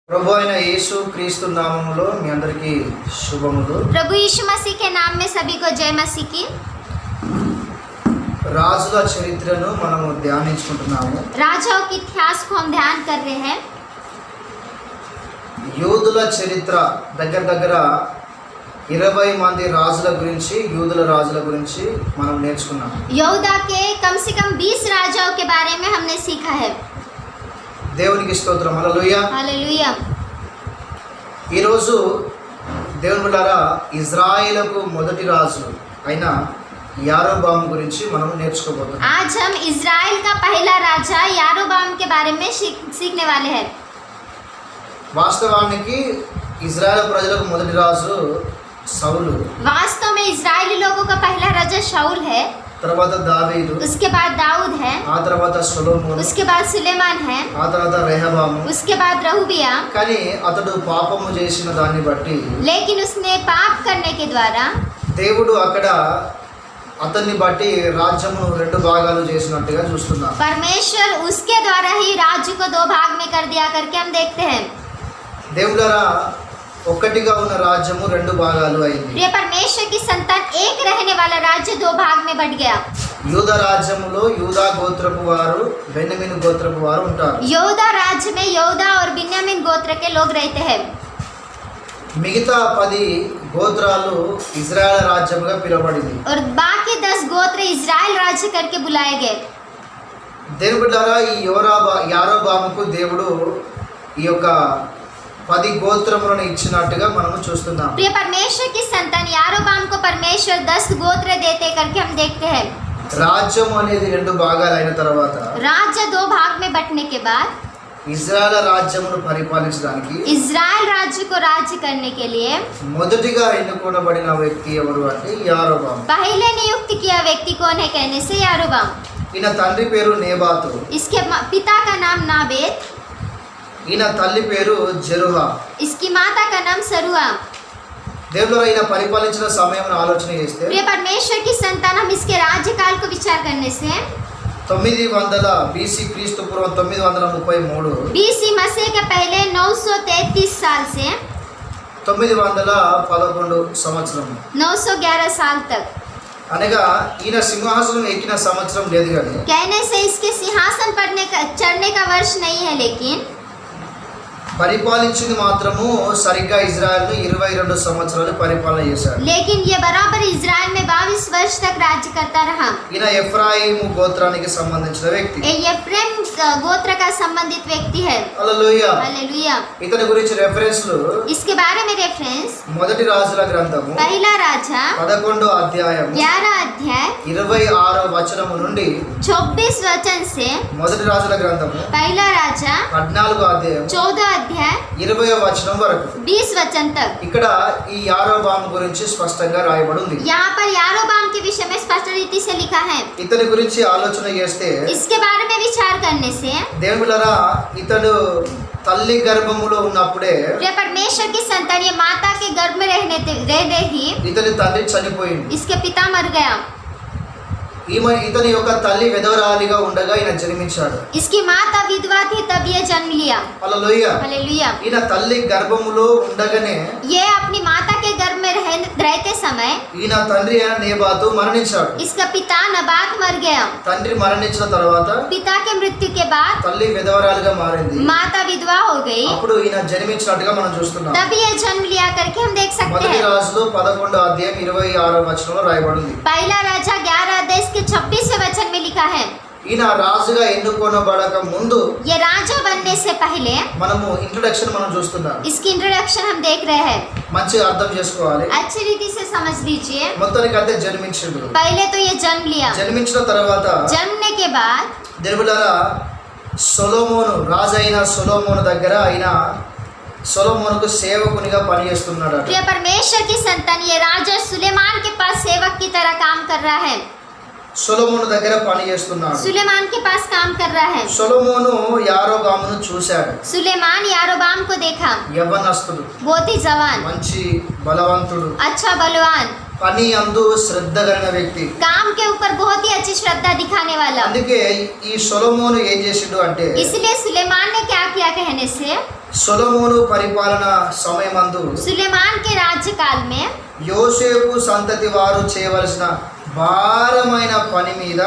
ప్రభు అయిన యేసు క్రీస్తు నామములో మీ అందరికీ శుభములు। प्रभु यीशु मसीह के नाम में सभी को जय मसीह की। రాజుల చరిత్రను మనము ధ్యానించుకుంటున్నాము। राजाओं के इतिहास को हम ध्यान कर रहे हैं। యూదుల చరిత్ర దగ్గర 20 మంది రాజుల గురించి యూదుల రాజుల గురించి మనం నేర్చుకున్నాం। यहूदा के कम से कम 20 राजाओं के बारे में हमने सीखा है। దేవునికి స్తోత్రం, హల్లెలూయా। हालेलुया। ఈ రోజు దేవుని బిడ్డలారా ఇజ్రాయేలుకు మొదటి రాజు అయిన యారోబాము గురించి మనం నేర్చుకోబోతున్నాం। आज हम इजराइल का पहला राजा यारोबाम के बारे में सीखने वाले हैं। వాస్తవానికి ఇజ్రాయేల్ ప్రజలకు మొదటి రాజు సౌలు, वास्तव में इजरायली लोगों का पहला राजा शाऊल है, తర్వాత దావీదు, उसके बाद दाऊद है, ఆ తర్వాత సొలొమోను, उसके बाद सुलेमान है, ఆ తర్వాత రెహబాము। उसके बाद रहुबियाम। కానీ అతడు పాపము చేసిన దాన్ని బట్టి लेकिन उसने पाप करने के द्वारा దేవుడు అక్కడ అతన్ని బట్టి రాజ్యమును 2 భాగాలు చేసినట్టుగా చూస్తున్నాం। परमेश्वर उसके द्वारा ही राज्य को 2 भाग में कर दिया करके हम देखते हैं। దేవుడారా ఒక్కటిగా ఉన్న రాజ్యము 2 భాగాలు అయింది। ये परमेश्वर की संतान एक रहने वाला राज्य 2 भाग में बढ़ गया। యూదా రాజ్యములో యూదా గోత్రపు వారు, బెన్యామీను గోత్రపు వారు ఉంటారు। यहूदा राज्य में यहूदा और बिन्यामीन गोत्र के लोग रहते हैं। మిగతా 10 గోత్రాలు ఇజ్రాయెల్ రాజ్యముగా పిలువబడింది। और बाकी 10 गोत्र इजराइल राज्य करके बुलाए गए। దేవుని బిడ్డలారా ఈ యారోబాముకు దేవుడు ఈ యొక్క 10 గోత్రములను ఇచ్చినట్టుగా మనము చూస్తున్నాం। प्रिय परमेश्वर की संतान यारोबाम को परमेश्वर 10 गोत्र देते करके हम देखते हैं। రాజ్యం అనేది 2 భాగాలు అయిన తర్వాత राज्य 2 भाग में बंटने के बाद ఇజ్రాయెల్ రాజ్యమును పరిపాలించడానికి इजराइल राज्य को राज्य करने के लिए మొదటిగా ఎన్నుకోబడిన వ్యక్తి ఎవరు అంటే యారోబాము। पहले नियुक्त किया व्यक्ति कौन है कहने से यारोबाम। ఈయన తండ్రి పేరు నేబాతు, इसके पिता का नाम नाबेत, ఈయన తల్లి పేరు జెరుహా। इसकी माता का नाम सरुआ। దేవుడు ఈయన పరిపాలించిన సమయం ఆలోచన చేస్తే प्रिय परमेश्वर की संतान हम इसके राज्यकाल को विचार करने से 900 BC क्रीस्तु पूर्व 933 बीसी मसीह के पहले 933 साल से 911 సంవత్సరం 911 साल तक, అనగా ఈయన సింహాసనం ఎక్కిన సంవత్సరం లేదు కానీ कहने से इसके सिंहासन पर चढ़ने का वर्ष नहीं है, लेकिन పరిపాలించింది మాత్రము సరిగ్గా ఇజ్రాయెల్ను 22 సంవత్సరాలు పరిపాలన చేశాడు। लेकिन ये बराबर इजराइल में 22 वर्ष तक राज्य करता रहा। ఈయన ఎఫ్రాయిము గోత్రానికి సంబంధించిన వ్యక్తి। ये एफ्रेम गोत्र का संबंधित व्यक्ति है। హల్లెలూయా। हालेलुया। ఇతని గురించి రెఫరెన్స్లు इसके बारे में रेफरेंस మొదటి రాజుల గ్రంథము पहला राजा 11వ అధ్యాయం 11 अध्याय 26వ వచనము నుండి 24 वचन से మొదటి రాజుల గ్రంథము पहला राजा 14వ అధ్యాయం 14 अध्याय 20వ వచనం వరకు 20 वचन तक ఇక్కడ ఈ యారోబాము గురించి స్పష్టంగా రాయబడి ఉంది। यहाँ पर यारोबाम के विषय में स्पष्ट रीति से लिखा है। ఇతని గురించి ఆలోచన చేస్తే इसके बारे में विचार करने से దేవులారా ఇతడు తల్లి గర్భములో ఉన్నప్పుడే प्रिय परमेश्वर की संतान ये माता के गर्भ में रहने ही ఇతని తండ్రి చనిపోయింది। इसके पिता मर गया। ఇతని యొక్క తల్లి విధవరాలిగా ఉండగా ఈయన జన్మించాడు। इसकी माता विधवा थी तब ये जन्म लिया। హల్లెలూయా। हालेलुया। ఈయన తల్లి గర్భములో ఉండగానే ये अपनी माता के गर्भ में रहते समय ఈయన తండ్రి అయిన నేబాతు మరణించాడు। इसका पिता नबात मर गया। తండ్రి మరణించిన తర్వాత पिता के मृत्यु के बाद తల్లి విధవరాలిగా మారింది। माता विधवा हो गई। అప్పుడు ఈయన జన్మించినట్టుగా మనం చూస్తున్నాం। तभी ये जन्म लिया करके हम देख सकते మొదటి हैं। రాజులో 11వ అధ్యాయం 26వ వచనంలో రాయబడింది। पहला राजा 11 अध्याय के 26वें वचन में लिखा है। ఈయన రాజుగా ఎన్నుకోనబడక ముందు ये राजा बनने से पहले మనము ఇంట్రొడక్షన్ మనం చూస్తున్నాం। इसकी इंट्रोडक्शन हम देख रहे हैं। మంచిగా అర్థం చేసుకోవాలి। अच्छी रीति से समझ लीजिए। మొత్తానికి అంటే జన్మించిండు। पहले तो ये जन्म लिया। జన్మించిన తర్వాత जन्मने के बाद దేవులారా సొలొమోను రాజు అయిన సొలొమోను దగ్గర ఆయన సొలొమోనుకు సేవకునిగా పనిచేస్తున్నాడు। प्रिय परमेश्वर की संतान ये राजा सुलेमान के पास सेवक की तरह काम कर रहा है। సొలొమోను దగ్గర పనిచేస్తున్నాడు। सुलेमान के पास काम कर रहा है। సొలొమోను యారోబామును చూశాడు। सुलेमान यारोबाम को देखा। యవ్వనస్తుడు, बहुत ही जवान, మంచి బలవంతుడు, अच्छा बलवान, పని అందు శ్రద్ధ కలిగిన వ్యక్తి. काम के ऊपर बहुत ही अच्छी श्रद्धा दिखाने वाला। అందుకే ఈ సొలొమోను ఏం చేసిండు అంటే, इसलिए सुलेमान ने क्या किया कहने से, సొలొమోను పరిపాలన సమయమందు सुलेमान के राज्यकाल में యోసేపు సంతతి వారు చేయవలసిన భారమైన పని మీద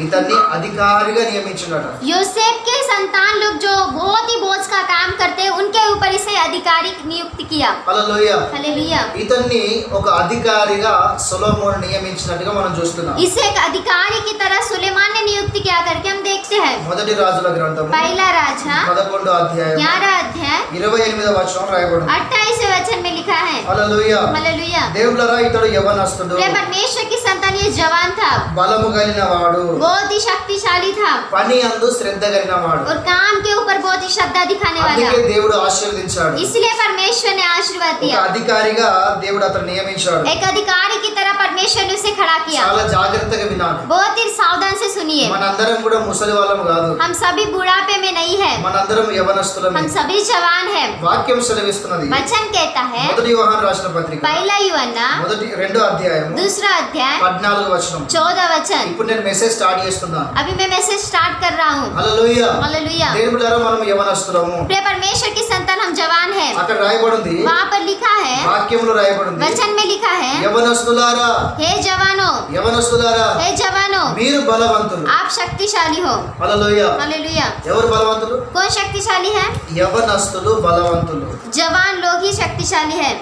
ఇతన్ని అధికారిగా నియమించున్నాడు. यूसुफ के संतान लोग जो बहुत ही बोझ का काम करते हैं उनके ऊपर इसे अधिकारी नियुक्त किया। హల్లెలూయా. हालेलुया। ఇతన్ని ఒక అధికారిగా సొలొమోను నియమించినట్టుగా మనం చూస్తున్నాం. इसे एक अधिकारी की तरह सुलेमान ने नियुक्त किया करके हम देखते हैं। మొదటి రాజుల గ్రంథము पहला राजा 11వ అధ్యాయం 11 अध्याय 28వ వచనం రాయబడింది. 28वें वचन में लिखा है। హల్లెలూయా. हालेलुया। దేవుళ్ళరా, ఇతడు యవనస్తుడు, प्रिय परमेश्वर की संतान ये जवान था, బలము కలిగిన వాడు, बहुत ही शक्तिशाली था పని అందు శ్రద్ధ కలిగిన వాడు. और काम के ऊपर बहुत ही श्रद्धा दिखाने वाला। అందుకే దేవుడు ఆశీర్వదించాడు. इसलिए परमेश्वर ने आशीर्वाद ఒక दिया। అధికారిగా దేవుడు అతను నియమించాడు. एक अधिकारी की तरह परमेश्वर ने उसे खड़ा किया। చాలా జాగ్రత్తగా వినాలి. बहुत ही सावधान से सुनिए। మనందరం కూడా ముసలి వాళ్ళం కాదు, हम सभी बुढ़ापे में नहीं है, మనందరం యవనస్తులమే. हम सभी जवान हैं। వాక్యం సెలవిస్తున్నది. वचन कहता है, మొదటి యోహాను రాసిన పత్రిక पहला यूहन्ना మొదటి 2వ అధ్యాయము दूसरा अध्याय 14వ వచనం. 14 वचन। ఇప్పుడు నేను మెసేజ్ స్టార్ట్ చేస్తున్నాను. अभी मैं मैसेज स्टार्ट कर रहा हूँ। హల్లెలూయా. हालेलुया। దేవుళ్ళరా, మనం యవనస్తులము. प्रिय परमेश्वर की संतान हम जवान हैं। అక్కడ రాయబడింది, वहाँ पर लिखा है, వాక్యంలో రాయబడింది, वचन में लिखा है, యవనస్తులారా, हे जवानों, యవనస్తులారా, हे जवानों, మీరు బలవంతులు. आप शक्तिशाली हो। హల్లెలూయా. हालेलुया। ఎవరు బలవంతులు? कौन शक्तिशाली है? యవనస్తులు బలవంతులు. जवान लोग ही शक्तिशाली है।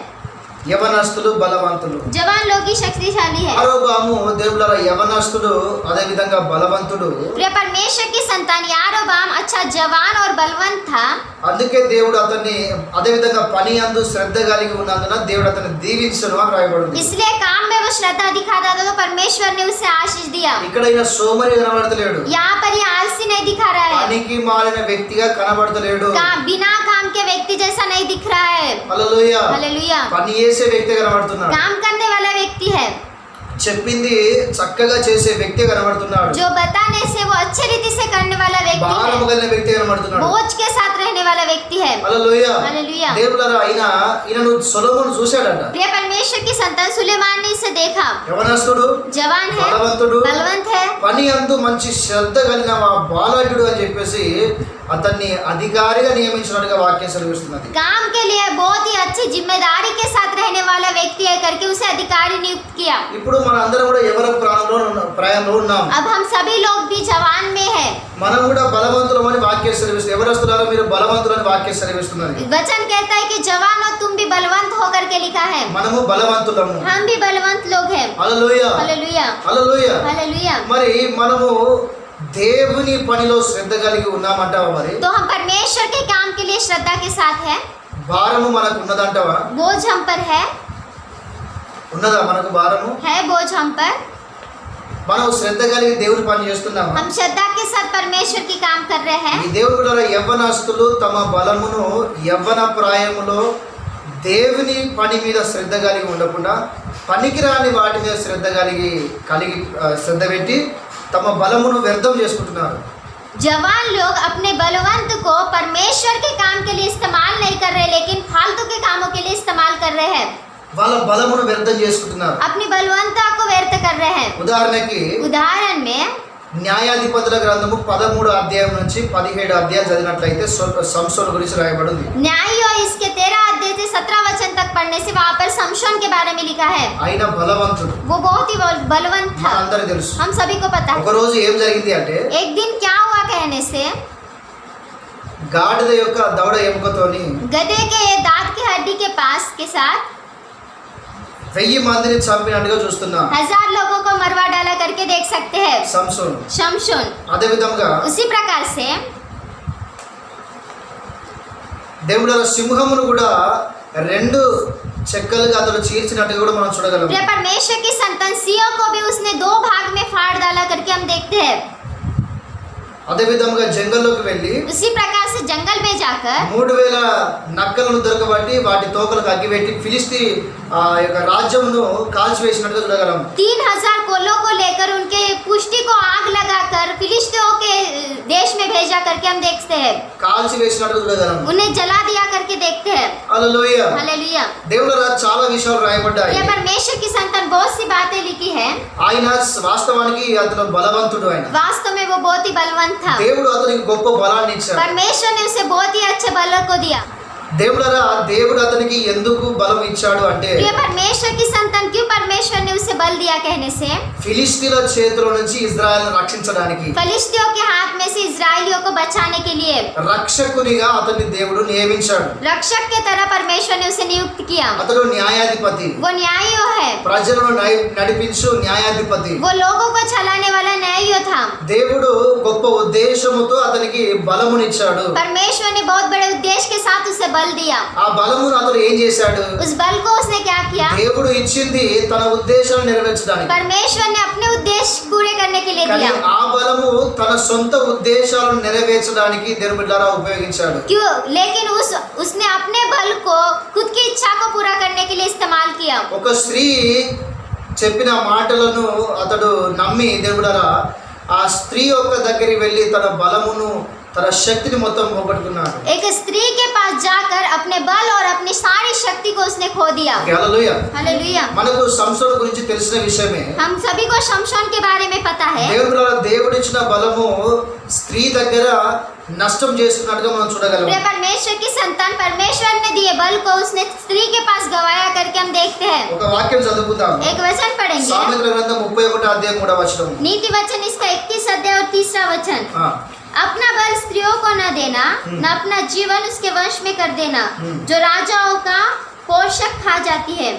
యవనస్తులు బలవంతులు. जवान लोग ही शक्तिशाली है। యారోబాము దేవుళ్ళరా యవనస్తుడు, అదే విధంగా బలవంతుడు. प्रिय परमेश्वर की संतान यारोबाम अच्छा जवान और बलवंत था। అందుకే దేవుడు అతన్ని అదే విధంగా పని అందు శ్రద్ధ కలిగి ఉన్నందున దేవుడు అతన్ని దీవించను అని రాయబడింది. इसलिए काम में वो श्रद्धा दिखाता था तो परमेश्वर ने उसे आशीष दिया। ఇక్కడ ఈయన సోమరి కనబడతలేడు, यहाँ पर ये आलसी नहीं दिखा रहा है, పనికి మాలిన వ్యక్తిగా కనబడతలేడు. बिना काम के व्यक्ति जैसा नहीं दिख रहा है। హల్లెలూయా. हालेलुया। పని చేసే వ్యక్తి కనబడుతున్నాడు, काम करने वाला व्यक्ति है, చెప్పింది చక్కగా చేసే వ్యక్తి కనబడుతున్నాడు, जो बताने से वो अच्छे रीति से करने वाला व्यक्ति భారము है, కలిగిన వ్యక్తి కనబడుతున్నాడు. बोझ के साथ रहने वाला व्यक्ति है। హల్లెలూయా. हालेलुया। దేవుళ్ళరా, ఈయనను సొలొమోను చూశాడంట. प्रिय परमेश्वर की संतान सुलेमान ने इसे देखा। యవనస్తుడు, जवान है, బలవంతుడు, बलवंत है, పని అందు మంచి శ్రద్ధ కలిగిన బాలకుడు అని చెప్పేసి అతన్ని అధికారిగా నియమించినట్టుగా వాక్యం సెలవిస్తున్నది. काम के लिए बहुत ही अच्छी जिम्मेदारी के साथ रहने वाला व्यक्ति है करके उसे अधिकारी नियुक्त किया। ఇప్పుడు మన అందరం కూడా ఎవరి ప్రాయంలో ఉన్నాం. अब हम सभी लोग भी जवान में है। మనం కూడా బలవంతులమని వాక్యం సెలవిస్తుంది. ఎవరొస్తున్నారో మీరు బలవంతులని వాక్యం సెలవిస్తున్నది. वचन कहता है कि जवान हो तुम भी बलवंत हो करके लिखा है। మనము బలవంతులము. हम भी बलवंत लोग हैं। హల్లెలూయా. हालेलुया। హల్లెలూయా. हालेलुया। మరి మనము దేవుని పనిలో శ్రద్ధ కలిగి ఉన్నామంటావా? మరి तो हम परमेश्वर के काम के लिए श्रद्धा के साथ है। భారము మనకు ఉన్నదంటావా? बोझ हम पर है ఉన్నదా మనకు భారము? बोझ हम पर। మనం శ్రద్ధ కలిగి దేవుని పని చేస్తున్నామా? हम श्रद्धा के साथ परमेश्वर की काम कर रहे हैं। ఈ దేవుడు యవ్వనస్తులు తమ బలమును యవ్వన ప్రాయములో దేవుని పని మీద శ్రద్ధ కలిగి ఉండకుండా పనికిరాని వాటి మీద శ్రద్ధ శ్రద్ధ పెట్టి తమ బలమును వ్యర్థం చేసుకుంటున్నారు. जवान लोग अपने बलवंत को परमेश्वर के काम के लिए इस्तेमाल नहीं कर रहे लेकिन फालतू के कामों के लिए इस्तेमाल कर रहे हैं। వాళ్ళ బలమును వ్యర్థం చేసుకుంటున్నారు. अपनी बलवंता को व्यर्थ कर रहे हैं। ఉదాహరణకి उदाहरण में న్యాయాధిపతుల గ్రంథము 13వ అధ్యాయం నుంచి 17వ అధ్యాయం చదివినట్లయితే సంసోను గురించి రాయబడింది. न्याय और इसके 13 अध्याय से 17 वचन तक पढ़ने से वहाँ पर समशोन के बारे में लिखा है। ఆయన బలవంతుడు, वो बहुत ही बलवंत था, మనందరికీ తెలుసు. हम सभी को पता है। ఒక రోజు ఏం జరిగింది అంటే, एक दिन क्या हुआ कहने से గాడిద యొక్క దవడ ఎముకతోని गधे के दांत की हड्डी के पास के साथ 1000 మందిని చంపినట్టుగా చూస్తున్నా 1000 लोगों को मरवा डाला करके देख सकते हैं సంసోను. शमशोन। అదే విధంగా उसी प्रकार से దేవుడు సింహమును కూడా 2 చెక్కలుగా అతడు చీల్చినట్టుగా కూడా మనం చూడగలం. प्रिय परमेश्वर की संतान सिंह को भी उसने 2 भाग में फाड़ डाला करके हम देखते हैं। అదే విధంగా జంగల్లోకి వెళ్ళి उसी प्रकार से जंगल में जाकर 3000 నక్కలను దొరకబట్టి వాటి తోకలకు అగ్గిపెట్టి ఫిలిస్తీ యొక్క రాజ్యమును కాల్చివేసినట్టుగా చూడగలం. 3000 कोलों को लेकर उनके पुष्टि को आग लगाकर कर फिलिस्तीयों के देश में भेजा करके हम देखते हैं, కాల్చి వేసినట్టు చూడగలం. उन्हें जला दिया करके देखते हैं। హల్లెలూయా. हालेलुया। దేవుళ్ళరా చాలా విషయాలు రాయబడ్డాయి. ये परमेश्वर की संतान बहुत सी बातें लिखी है। ఆయన వాస్తవానికి అతను బలవంతుడు. ఆయన वास्तव में वो बहुत ही बलवंत था। దేవుడు అతనికి గొప్ప బలాన్ని ఇచ్చాడు. परमेश्वर ने उसे बहुत ही अच्छे बल को दिया। దేవుడరా దేవుడు అతనికి ఎందుకు బలం ఇచ్చాడు అంటే ये परमेश्वर की संतान क्यों परमेश्वर ने उसे बल दिया कहने से, ఫిలిష్తీయుల చేతిలో నుంచి ఇజ్రాయెల్ను రక్షించడానికి, फिलिस्तियों के हाथ में से इजरायलियों को बचाने के लिए రక్షకునిగా అతన్ని దేవుడు నియమించాడు. रक्षक के तरह परमेश्वर ने उसे नियुक्त किया। అతడు న్యాయాధిపతి, वो न्यायियों है, ప్రజలను నడిపించు న్యాయాధిపతి. वो लोगों को चलाने वाला न्यायियों था। దేవుడు గొప్ప ఉద్దేశముతో అతనికి బలమునిచ్చాడు. परमेश्वर ने बहुत बड़े उद्देश्य के साथ उसे बल दिया। ఆ బలమును అతడు ఏం చేశాడు? उस बल को उसने क्या किया? దేవుడు ఇచ్చింది తన ఉద్దేశాలను నెరవేర్చడానికి, परमेश्वर ने अपने उद्देश्य पूरे करने के लिए కానీ दिया। ఆ బలము తన సొంత ఉద్దేశాలను నెరవేర్చడానికి దేవుడి ద్వారా ఉపయోగించాడు. क्यों? लेकिन उसने अपने बल को खुद की इच्छा को पूरा करने के लिए इस्तेमाल किया। ఒక స్త్రీ చెప్పిన మాటలను అతడు నమ్మి దేవుడారా ఆ స్త్రీ యొక్క దగ్గరికి వెళ్ళి తన బలమును తన శక్తిని మొత్తం పోగొట్టుకున్నాడు. एक स्त्री के पास जाकर अपने बल और अपनी सारी शक्ति को उसने खो दिया। హల్లెలూయా. हालेलुया। మనకు సంసోను గురించి తెలిసిన విషయమే. हम सभी को शमशोन के बारे में पता है। దేవుడిచ్చిన బలము స్త్రీ దగ్గర నష్టం చేసుకున్నట్టుగా మనం చూడగలం. प्रिय परमेश्वर की संतान परमेश्वर ने दिए बल को उसने स्त्री के पास गवाया करके हम देखते हैं। ఒక వాక్యం చదువుకుందాం. एक वचन पढ़ेंगे, సామెతల గ్రంథం 31 అధ్యాయం 3వ వచనం. नीति वचन इसका 21 अध्याय और 3रा वचन। ఆ, अपना बल स्त्रियों को न देना, न अपना जीवन उसके वश में कर देना, जो राजाओं का पोषक खा जाती है।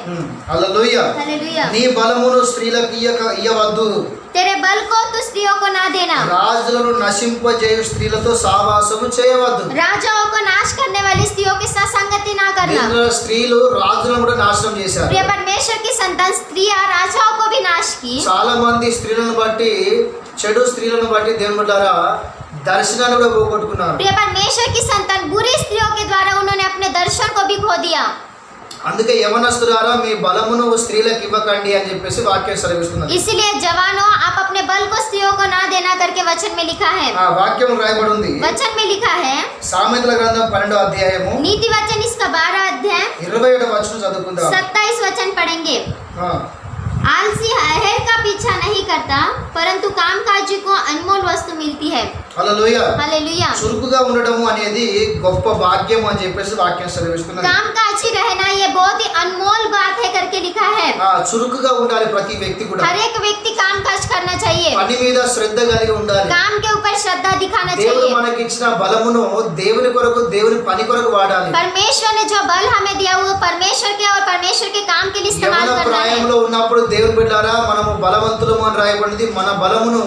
హల్లెలూయా. हालेलुया। నీ బలమును స్త్రీలకు ఇయ్యవద్దు. तेरे बल को तो स्त्रियों को ना देना, రాజులను నశింపజేయు స్త్రీలతో సావాసము చేయవద్దు. राजाओं को नाश करने वाली स्त्रियों के साथ संगति ना करना। దీనిలో స్త్రీలు రాజులను కూడా నాశనం చేశారు. प्रिय परमेश्वर की संतान स्त्रियां राजाओं को भी नाश की। చాలా మంది స్త్రీలను బట్టి చెడు స్త్రీలను బట్టి దేవుని ద్వారా దర్శనాన్ని కూడా పోగొట్టుకున్నారు. प्रिय परमेश्वर की संतान बुरी स्त्रियों के द्वारा उन्होंने अपने दर्शन को भी खो दिया। అందుకే యవనస్తులారా మీ బలమును స్త్రీలకు ఇవ్వకండి అని చెప్పేసి వాక్యం సెలవిస్తున్నది. इसलिए जवानों, आप अपने बल को स्त्रियों को ना देना करके वचन में लिखा है। ఆ వాక్యం రాయబడి ఉంది. वचन में लिखा है, సామెతల గ్రంథం 12వ అధ్యాయము नीति वचन इसका 12 अध्याय 27వ వచనం చదువుకుందాం. 27 वचन पढ़ेंगे। ఆ, आलसी अहर का पीछा नहीं करता, परंतु कामकाजी को अनमोल वस्तु मिलती है। హల్లెలూయా. हालेलुया। చురుకుగా ఉండడము అనేది గొప్ప భాగ్యం అని చెప్పేసి వాక్యం సెలవిస్తున్నది. कामकाजी रहना ये बहुत ही अनमोल बात है करके लिखा है। చురుకుగా ఉండాలి ప్రతి వ్యక్తి కూడా. हर एक व्यक्ति कामकाज करना चाहिए, పని మీద శ్రద్ధ కలిగి ఉండాలి. काम के ऊपर श्रद्धा दिखाना దేవుడు चाहिए। మనకి ఇచ్చిన బలమును దేవుని కొరకు దేవుని పని కొరకు వాడాలి. परमेश्वर ने जो बल हमें दिया वो परमेश्वर के और परमेश्वर के काम के लिए इस्तेमाल యవన करना है। ప్రాయంలో ఉన్నప్పుడు దేవుని బిడ్డలారా మనము బలవంతులము అని రాయబడింది. మన బలమును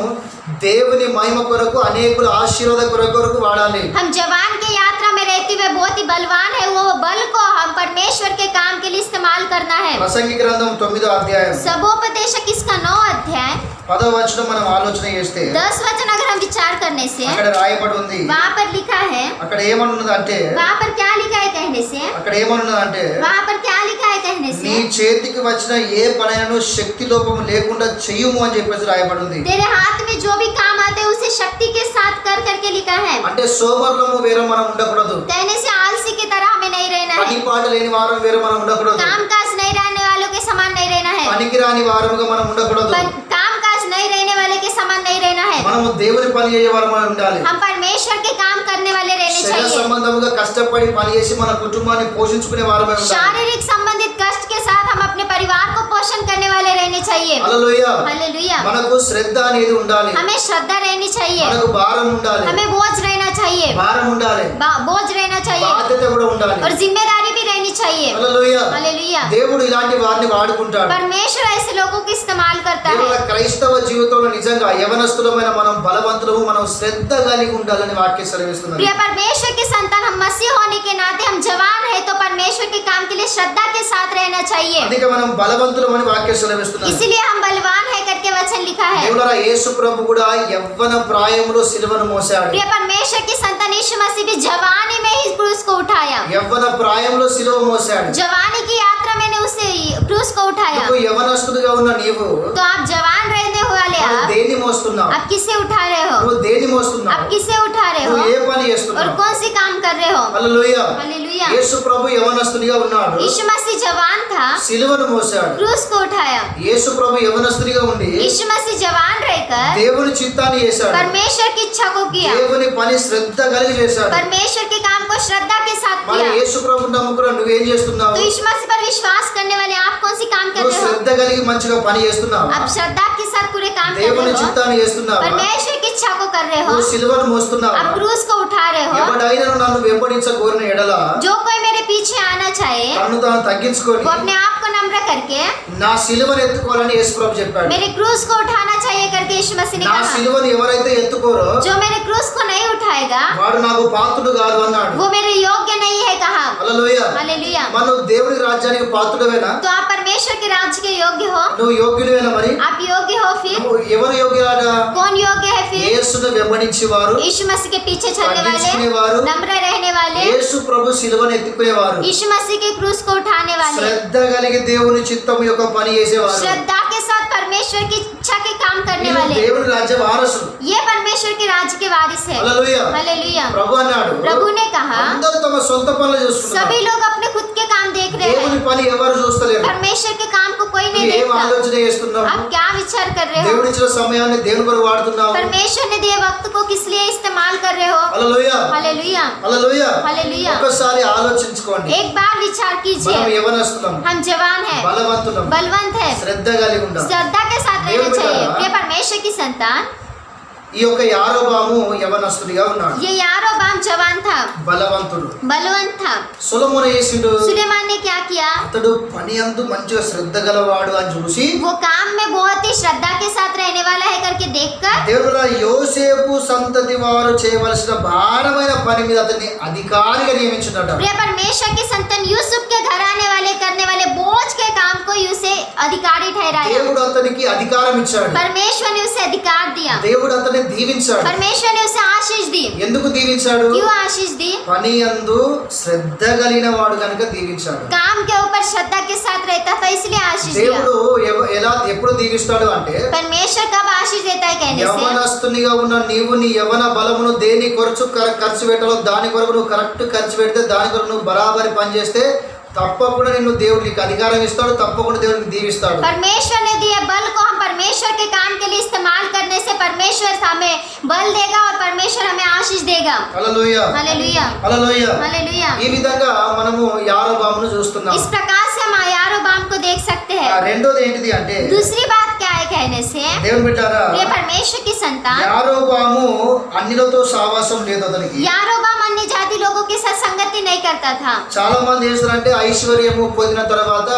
దేవుని మహిమ కొరకు అనేకుల ఆశీర్వాద కొరకు వాడాలి. हम जवान के यात्रा में रहते हुए बहुत ही बलवान है, वो बल को हम परमेश्वर के काम के लिए इस्तेमाल करना है। ప్రసంగి గ్రంథం 9వ అధ్యాయం सबोपदेशक इसका 9 अध्याय 10వ వచనం మనం ఆలోచన చేస్తే 10 वचन अगर हम विचार करने से అక్కడ రాయబడి ఉంది. वहाँ पर लिखा है, అక్కడ ఏమనున్నది అంటే वहाँ पर क्या लिखा है कहने से, అక్కడ ఏమనున్నది అంటే वहाँ पर क्या लिखा है कहने నీ से, చేతికి వచ్చిన ఏ పనైనను శక్తి లోపము లేకుండా చెయ్యుము అని చెప్పేసి రాయబడి ఉంది. तेरे हाथ में जो भी काम आते हैं उसे शक्ति के साथ कर करके लिखा है। అంటే సోమరులము వేరే మనం ఉండకూడదు. कहने से आलसी की तरह हमें नहीं रहना పని है, పాట లేని వారం వేరే మనం ఉండకూడదు. काम काज नहीं रहने वालों के समान नहीं रहना है, పనికి రాని వారముగా మనం ఉండకూడదు. काम काज नहीं रहने वाले के समान नहीं रहना है। మనము దేవుని పని చేసే వారమై ఉండాలి. हम परमेश्वर के काम करने वाले रहने శరీర चाहिए, సంబంధముగా కష్టపడి పని చేసి మన కుటుంబాన్ని పోషించుకునే వారమై ఉండాలి. शारीरिक संबंधित कष्ट के साथ हम अपने परिवार को पोषण करने वाले रहने चाहिए। హల్లెలూయా. हालेलुया। మనకు శ్రద్ధ అనేది ఉండాలి. हमें श्रद्धा रहनी चाहिए, మనకు భారం ఉండాలి. हमें बोझ रहना चाहिए, భారం ఉండాలి. बोझ रहना चाहिए బాధ్యత కూడా ఉండాలి. और जिम्मेदारी भी रहनी चाहिए। హల్లెలూయా. हालेलुया। దేవుడు ఇలాంటి వారిని వాడుకుంటాడు. परमेश्वर ऐसे लोगों को इस्तेमाल करता దేవుడు है। క్రైస్తవ జీవితంలో నిజంగా యవనస్తులమైన మనం బలవంతులము, మనం శ్రద్ధ కలిగి ఉండాలని వాక్యం సెలవిస్తున్నది. प्रिय परमेश्वर की संतान हम मसीह होने के नाते हम जवान है तो परमेश्वर के काम के लिए श्रद्धा के साथ रहना चाहिए, అందుకే మనం బలవంతులమని వాక్యం సెలవిస్తున్నది. इसलिए हम बलवान है करके वचन लिखा है। దేవుడరా యేసు ప్రభు కూడా యవ్వన ప్రాయములో సిలువను మోసాడు. प्रिय परमेश्वर की संतान यीशु मसीह भी जवानी में ही क्रूस को उठाया, యవ్వన ప్రాయంలో సిలువ మోసాడు. जवानी की यात्रा में ने उसे क्रूस को उठाया। నువ్వు యవనస్తుడిగా ఉన్న నీవు तो आप जवान रहने वाले నువ్వు आप దేన్ని మోస్తున్నావు? किससे उठा रहे हो? మోస్తున్నావు? आप किसे उठा रहे నువ్వు हो ఏ పని और చేస్తున్నావు? कौन सी काम कर रहे हो? హల్లెలూయా. हालेलुया। యేసు ప్రభు యవనస్తునిగా ఉన్నాడు, यीशु मसीह जवान था, సిలువను మోసాడు. क्रूस को उठाया। యేసు ప్రభు యవనస్తునిగా ఉండి यीशु मसीह जवान रहकर దేవుని చిత్తాన్ని చేశాడు, परमेश्वर की इच्छा को किया, దేవుని పని శ్రద్ధ కలిగి చేశాడు. परमेश्वर के काम को श्रद्धा के साथ మరి किया। యేసు ప్రభు నమ్ముకున్న నువ్వేం చేస్తున్నావు? तो यीशु मसीह पर विश्वास करने वाले आप कौन सी काम कर నువ్వు रहे हो? శ్రద్ధ కలిగి మంచిగా పని చేస్తున్నావా? आप श्रद्धा के साथ पूरे काम कर దేవుని रहे हो, చిత్తాన్ని చేస్తున్నావా? परमेश्वर की इच्छा को कर रहे हो, నువ్వు సిలువను మోస్తున్నావా? आप क्रूस को उठा रहे हो। ఎవడైనా నన్ను వెంబడించగోరిన ఎడల जो कोई मेरे पीछे आना चाहे తన్ను తాను తగ్గించుకొని वो अपने आप को नम्र करके నా సిలువను ఎత్తుకోవాలని యేసు ప్రభు చెప్పాడు. मेरे क्रूस को उठाना चाहिए करके यीशु मसीह ने నా कहा। సిలువను ఎవరైతే ఎత్తుకోరో जो मेरे क्रूस को नहीं उठाएगा వాడు నాకు పాత్రుడు కాదు అన్నాడు. वो मेरे योग्य नहीं है कहा। హల్లెలూయా. हालेलुया। మనం దేవుని రాజ్యానికి పాత్రుడవేనా? तो आप परमेश्वर के राज्य के योग्य हो? నువ్వు యోగ్యుడివేనా? మరి आप योग्य हो? फिर నువ్వు ఎవరు యోగ్యులాట? कौन योग्य है? फिर యేసును వెంబడించేవారు, यीशु मसीह के पीछे चलने తగ్గించుకునేవారు, वाले, नम्र रहने वाले, యేసు ప్రభు సిలువను ఎత్తుకునేవారు, यीशु मसीह के क्रूस को उठाने वाले, శ్రద్ధ కలిగి దేవుని చిత్తం యొక్క పని చేసేవారు. श्रद्धा के साथ परमेश्वर की इच्छा के काम करने వీళ్ళు वाले, దేవుని రాజ్య వారసులు. ये परमेश्वर के राज्य के वारिस है। హల్లెలూయా. हालेलुया। ప్రభు అన్నాడు, प्रभु ने कहा అందరూ తమ సొంత పనులు చూస్తున్నారు, सभी लोग अपने खुद के काम देख रहे దేవుని हैं, పని ఎవరు చూస్తలేరు. परमेश्वर के काम को कोई नहीं నువ్వు ఏం देखता। ఆలోచన చేస్తున్నావు? आप क्या विचार कर रहे हो? దేవుడిచ్చిన సమయాన్ని దేవుని కొరకు వాడుతున్నావు. परमेश्वर ने दिए वक्त को किस लिए इस्तेमाल कर रहे हो? హల్లెలూయా. हालेलुया। హల్లెలూయా. हालेलुया। ఒక్కసారి ఆలోచించుకోండి. एक बार विचार మనం कीजिए, యవనస్తులం, हम जवान हैं, బలవంతులం, बलवंत है, శ్రద్ధ కలిగి ఉండాలి. श्रद्धा के साथ देव रहना चाहिए। बेटा। ये परमेश्वर की संतान, ఈ యొక్క యారోబాము యవనస్తుడిగా ఉన్నాడు, ये यारोबाम जवान था, బలవంతుడు. बलवंत था। సొలొమోను చేసిండు, सुलेमान ने क्या किया? అతడు పని అందు మంచిగా శ్రద్ధ గలవాడు అని చూసి वो काम में बहुत ही श्रद्धा के साथ रहने वाला है करके देखकर దేవుడు యోసేపు సంతతి వారు చేయవలసిన భారమైన పని మీద అతన్ని అధికారిగా నియమించున్నాడు. प्रिय परमेश्वर की संतान यूसुफ के घर आने वाले करने वाले बोझ के काम को उसे अधिकारी ठहराया। దేవుడు అతనికి అధికారం ఇచ్చాడు, परमेश्वर ने उसे अधिकार दिया, దేవుడు అతన్ని దీవించాడు. परमेश्वर ने उसे आशीष दी। ఎందుకు దీవించాడు? क्यों आशीष दी? పని అందు శ్రద్ధ కలిగిన వాడు కనుక దీవించాడు. काम के ऊपर श्रद्धा के साथ रहता था इसलिए आशीष दिया। దేవుడు ఎప్పుడు దీవిస్తాడు అంటే परमेश्वर कब आशीष देता है कहने से యవనస్తునిగా ఉన్న నీవు నీ యవన బలమును దేని కొరకు ఖర్చు పెట్టాలో దాని కొరకు నువ్వు కరెక్ట్ ఖర్చు పెడితే దాని కొరకు నువ్వు బరాబరి పని చేస్తే తప్పకుండా నిన్ను దేవుడు నీకు అధికారం ఇస్తాడు, తప్పకుండా దేవుడు నీకు దీవిస్తాడు. परमेश्वर ने दिए बल को हम परमेश्वर के काम के लिए इस्तेमाल करने से परमेश्वर हमें बल देगा और परमेश्वर हमें आशीष देगा। హల్లెలూయా. हालेलुया। హల్లెలూయా. हालेलुया। ఈ విధంగా మనము యారోబామును చూస్తున్నాం. इस प्रकार से हम यारोबाम को देख सकते हैं। రెండోది ఏంటిది అంటే दूसरी बात क्या है कहने से దేవుని బిడ్డారా, ये परमेश्वर की संतान యారోబాము అన్యులతో సావాసం లేదు అతనికి. यारोबाम अन्य जाति लोगों के साथ संगति नहीं करता था। చాలా మంది చేస్తారంటే ఐశ్వర్యము పొందిన తర్వాత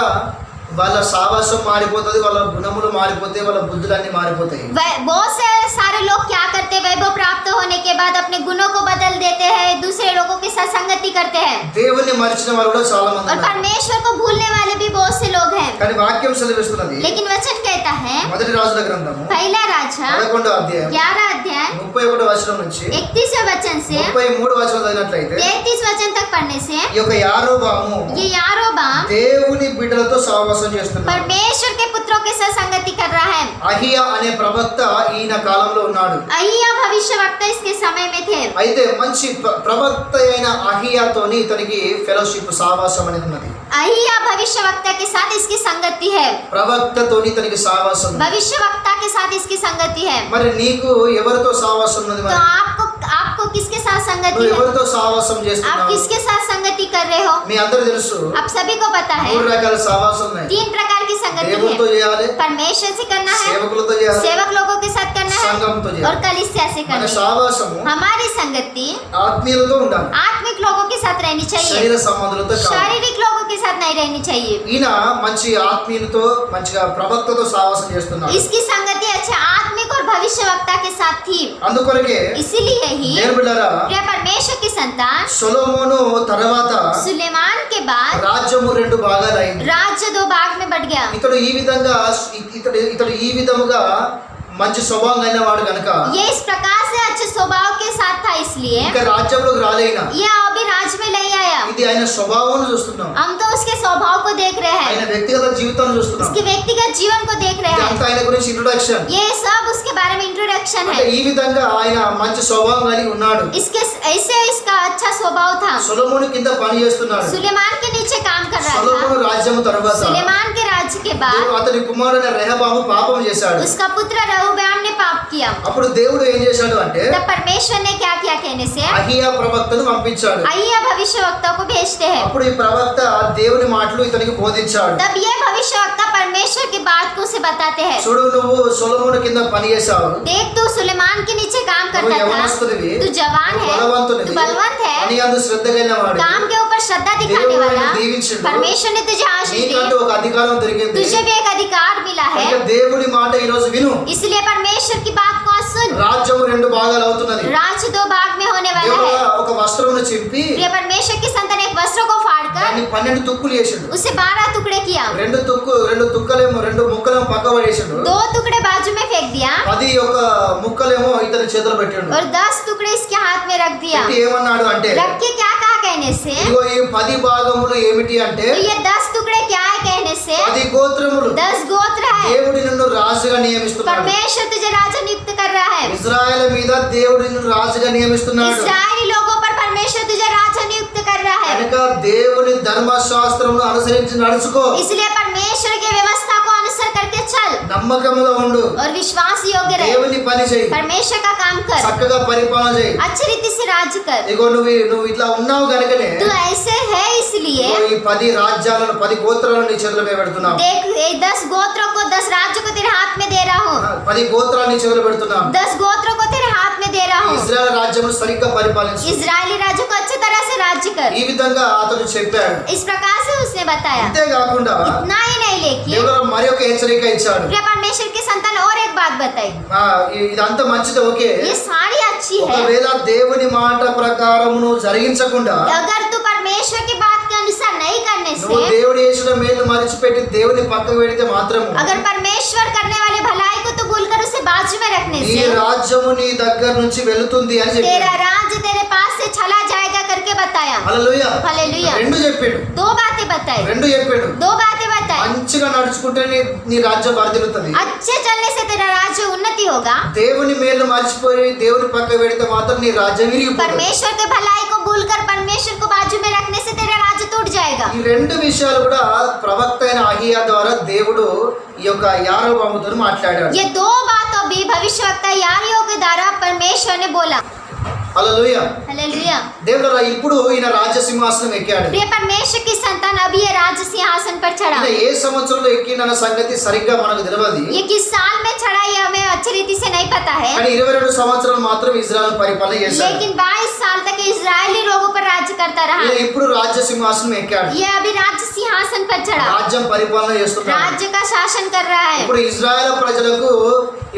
వాళ్ళ సావాసం మారిపోతుంది, వాళ్ళ గుణములు మారిపోతాయి, వాళ్ళ బుద్ధులన్నీ మారిపోతాయి. बहुत से सारे लोग क्या करते हैं, वैभव प्राप्त होने के बाद अपने गुणों को बदल देते हैं, दूसरे लोगों के साथ संगति करते हैं దేవుణ్ణి మరిచిన వారు కూడా చాలా మంది और ఉన్నారు. परमेश्वर को भूलने वाले भी बहुत से लोग हैं। కానీ వాక్యం సెలవిస్తున్నది, लेकिन वचन कहता है మొదటి రాజుల గ్రంథము पहला राजा 11వ అధ్యాయం 11 अध्याय 31వ వచనం నుంచి 31 वचन से 33 వచనం చదివినట్లయితే 33 वचन तक पढ़ने से ఈ యొక్క యారోబాము ये यारोबाम దేవుని బిడ్డలతో సహవాసం చేస్తున్నాడు. परमेश्वर के पुत्रों के साथ संगति कर रहा है। అహియా అనే ప్రవక్త ఈయన కాలంలో ఉన్నాడు. अहिया भविष्यवक्ता इसके समय में थे। అయితే మంచి ప్రవక్త అయిన అహియాతోని ఇతనికి ఫెలోషిప్ సహవాసం అనేది ఉన్నది. अहिया भविष्यवक्ता के साथ इसकी संगति है, ప్రవక్తతోని ఇతనికి సహవాసం ఉంది. भविष्यवक्ता के साथ इसकी संगति है। మరి నీకు ఎవరితో సహవాసం ఉన్నది? तो మరి आपको किसके साथ संगति నువ్వు है? ఎవరితో సహవాసం आप చేస్తున్నావు? किसके साथ संगति कर रहे हो? మీ అందరూ తెలుసు, आप सभी को पता है 3 రకాల సహవాసం ఉన్నాయి. 3 प्रकार की संगति దేవునితో है। చేయాలి, परमेश्वर से करना है, సేవకులతో చేయాలి, सेवक लोगों के साथ करना है సంఘంతో और చేయాలి. कलीसिया से మన करना है। సహవాసము हमारी संगति ఆత్మీయులతో ఉండాలి, आत्मिक लोगों के साथ रहनी चाहिए, శరీర సంబంధులతో కాదు. शारीरिक लोगों के साथ नहीं रहनी चाहिए। ఈయన మంచి ఆత్మీయులతో మంచిగా ప్రవక్తతో సహవాసం చేస్తున్నాడు. इसकी संगति अच्छे आत्मिक और भविष्यवक्ता के साथ थी। అందుకొరకే इसीलिए ही దేవుని బిడ్డలారా, प्रिय परमेश्वर की संतान సొలొమోను తర్వాత सुलेमान के बाद రాజ్యము 2 భాగాలు అయింది. राज्य 2 भाग में बढ़ गया। ఇతడు ఈ విధంగా ఇతడు ఈ విధముగా మంచి స్వభావం అయిన వాడు కనుక ये इस प्रकार से से अच्छे स्वभाव के साथ था, इसलिए ఇంకా రాజ్యంలోకి రాలేనా, ये अभी राज्य में नहीं आया। ఇది ఆయన స్వభావం చూస్తున్నాం, हम तो उसके स्वभाव को देख रहे ఆయన हैं, వ్యక్తిగత జీవితాన్ని చూస్తున్నాం. उसके व्यक्तिगत जीवन को देख रहे हैं। ఇదంతా ఆయన గురించి ఇంట్రొడక్షన్. ये सब उसके बारे में इंट्रोडक्शन అంటే है। ఈ విధంగా ఆయన మంచి స్వభావం కలిగి ఉన్నాడు. इसके ऐसे इसका अच्छा स्वभाव था। సొలొమోను కింద పని చేస్తున్నాడు. सुलेमान के नीचे काम कर रहा సొలొమోను था। రాజ్యము తర్వాత सुलेमान के राज्य के बाद అతని కుమారుడైన రెహబాము పాపం చేశాడు. उसका पुत्र रहोबयाम ने पाप किया। అప్పుడు దేవుడు ఏం చేశాడు అంటే तब परमेश्वर ने क्या किया कहने से అహియా ప్రవక్తను పంపించాడు. अहिय्या भविष्यवक्ता को भेजते हैं। అప్పుడు ఈ ప్రవక్త దేవుని మాటలు ఇతనికి బోధించాడు. तब ये भविष्यवक्ता परमेश्वर की बात को उसे बताते हैं। చూడు, నువ్వు సొలొమోను కింద పని చేశావు, देख, तू सुलेमान के नीचे काम నువ్వు करता था, యవనస్తుడివి, तू जवान నువ్వు है, బలవంతుడివి, तू बलवंत है, పని యందు శ్రద్ధ కలిగిన వాడు, काम के ऊपर श्रद्धा दिखाने దేవుడు वाला। నిన్ను దీవించిండు. परमेश्वर ने तुझे आशीष నీకంటూ दी, ఒక అధికారం దొరికింది. तुझे भी एक अधिकार मिला है। కనుక దేవుడి మాట ఈ రోజు విను. इसलिए परमेश्वर की बात को सुन। రాజ్యము రెండు భాగాలు అవుతున్నది. राज्य दो भाग में होने वाला దేవుడు है। ఒక వస్త్రమును చింపి प्रिय परमेश्वर की संतान एक वस्त्र को फाड़कर దాన్ని 12 తుక్కులు చేసిండు. उसे 12 टुकड़े किया, రెండు తుక్కలేమో రెండు ముక్కలేమో పక్క పడేసిండు. 2 टुकड़े बाजू में फेंक दिया 10 ఒక ముక్కలేమో ఇతని చేతులు పెట్టిండు. और 10 टुकड़े इसके हाथ में रख दिया। పెట్టి ఏమన్నాడు అంటే रख के क्या कहा कहने से, ఇగో ఈ 10 భాగములు ఏమిటి అంటే तो ये 10 टुकड़े क्या है कहने से 10 గోత్రములు 10 गोत्र है। దేవుడు నిన్ను రాజుగా నియమిస్తున్నాడు. परमेश्वर तुझे राजा नियुक्त कर रहा है। ఇశ్రాయేలు మీద దేవుడు నిన్ను రాజుగా నియమిస్తున్నాడు. इस्राएली लोगों पर परमेश्वर तुझे राजा नियुक्त कर रहा है। కనుక దేవుని ధర్మశాస్త్రమును అనుసరించి నడుచుకో, इसलिए परमेश्वर की व्यवस्था को अनुसर करके चल నమ్మకముగా ఉండు, और विश्वास योग्य रहे। దేవుని పని చేయి, परमेश्वर का काम कर, చక్కగా పరిపాలన చేయి. अच्छी रीति से राज्य कर। ఇగో నువ్వు ఇట్లా ఉన్నావు గనుకనే तू ऐसे है इसलिए ఇగో ఈ 10 రాజ్యాలను 10 గోత్రాలను నీ చేతుల మీద పెడుతున్నాం. देख, ये 10 गोत्रों को 10 राज्यों को तेरे हाथ में दे रहा हूँ। 10 గోత్రాలను నీ చేతులు పెడుతున్నాం. 10 गोत्रों को तेरे हाथ में दे रहा हूँ। ఇశ్రాయేలు రాజ్యమును సరిగ్గా పరిపాలించు. इजरायली राज्य को अच्छी तरह से राज्य कर। ఈ విధంగా అతడు చెప్పాడు. इस प्रकार से उसने बताया। అంతేకాకుండా इतना ही नहीं लेकिन దేవుడు మరి ఒక హెచ్చరిక ఇచ్చాడు. प्रिय परमेश्वर की संतान और एक बात बताई। ఇదంతా మంచిది, ఓకే. ये सारी अच्छी है। ఒకవేళ దేవుని మాట ప్రకారమును జరిగించకుండా अगर तू परमेश्वर की बात के अनुसार नहीं करने నువ్వు से, దేవుడు చేసిన మేలు మరిచిపెట్టి దేవుని పక్కకు పెడితే మాత్రము अगर परमेश्वर करने वाले भलाई को तू भूलकर उसे बाजू में रखने నీ से రాజ్యము నీ దగ్గర నుంచి వెళుతుంది అని तेरा చెప్పాడు. राज्य तेरे पास से चला जाएगा करके बताया। హల్లెలూయా. हालेलुया। రెండు చెప్పాడు, 2 बातें बताई, రెండు చెప్పాడు. 2 बातें बताई। మంచిగా నడుచుకుంటే నీ రాజ్యం వర్ధిల్లుతుంది. अच्छे चलने से तेरा राज्य उन्नति होगा। దేవుని మేలు మర్చిపోయి దేవుని పక్క పెడితే మాత్రం నీ రాజ్యం విరిగిపోతుంది. परमेश्वर के भलाई को भूलकर परमेश्वर को बाजू में रखने से तेरा राज्य टूट जाएगा। ఈ రెండు విషయాలు కూడా ప్రవక్త అయిన అహియా ద్వారా దేవుడు ఈ యొక్క యారోబాముతో మాట్లాడాడు. ये 2 बातों भी भविष्यवक्ता यारियों के द्वारा परमेश्वर ने बोला। హల్లెలూయా. हालेलुया। దేవుడా ఇప్పుడు ఈయన రాజ్య సింహాసనం ఎక్కాడు. प्रिय परमेश्वर की संतान अब ये राज्य सिंहासन पर चढ़ा। ఈయన ఏ సంవత్సరంలో ఎక్కిందన్న సంగతి సరిగ్గా మనకు తెలియదు. ये किस साल में चढ़ा ये हमें अच्छी रीति से नहीं पता है, కానీ 22 సంవత్సరాలు మాత్రం ఇజ్రాయెల్ పరిపాలన చేశాడు. लेकिन 22 साल तक इजरायली लोगों पर राज्य करता रहा। ఈయన ఇప్పుడు రాజ్య సింహాసనం ఎక్కాడు. ये अभी राज्य सिंहासन पर चढ़ा, రాజ్యం పరిపాలన చేస్తున్నాడు. राज्य का शासन कर रहा है। ఇప్పుడు ఇజ్రాయెల్ ప్రజలకు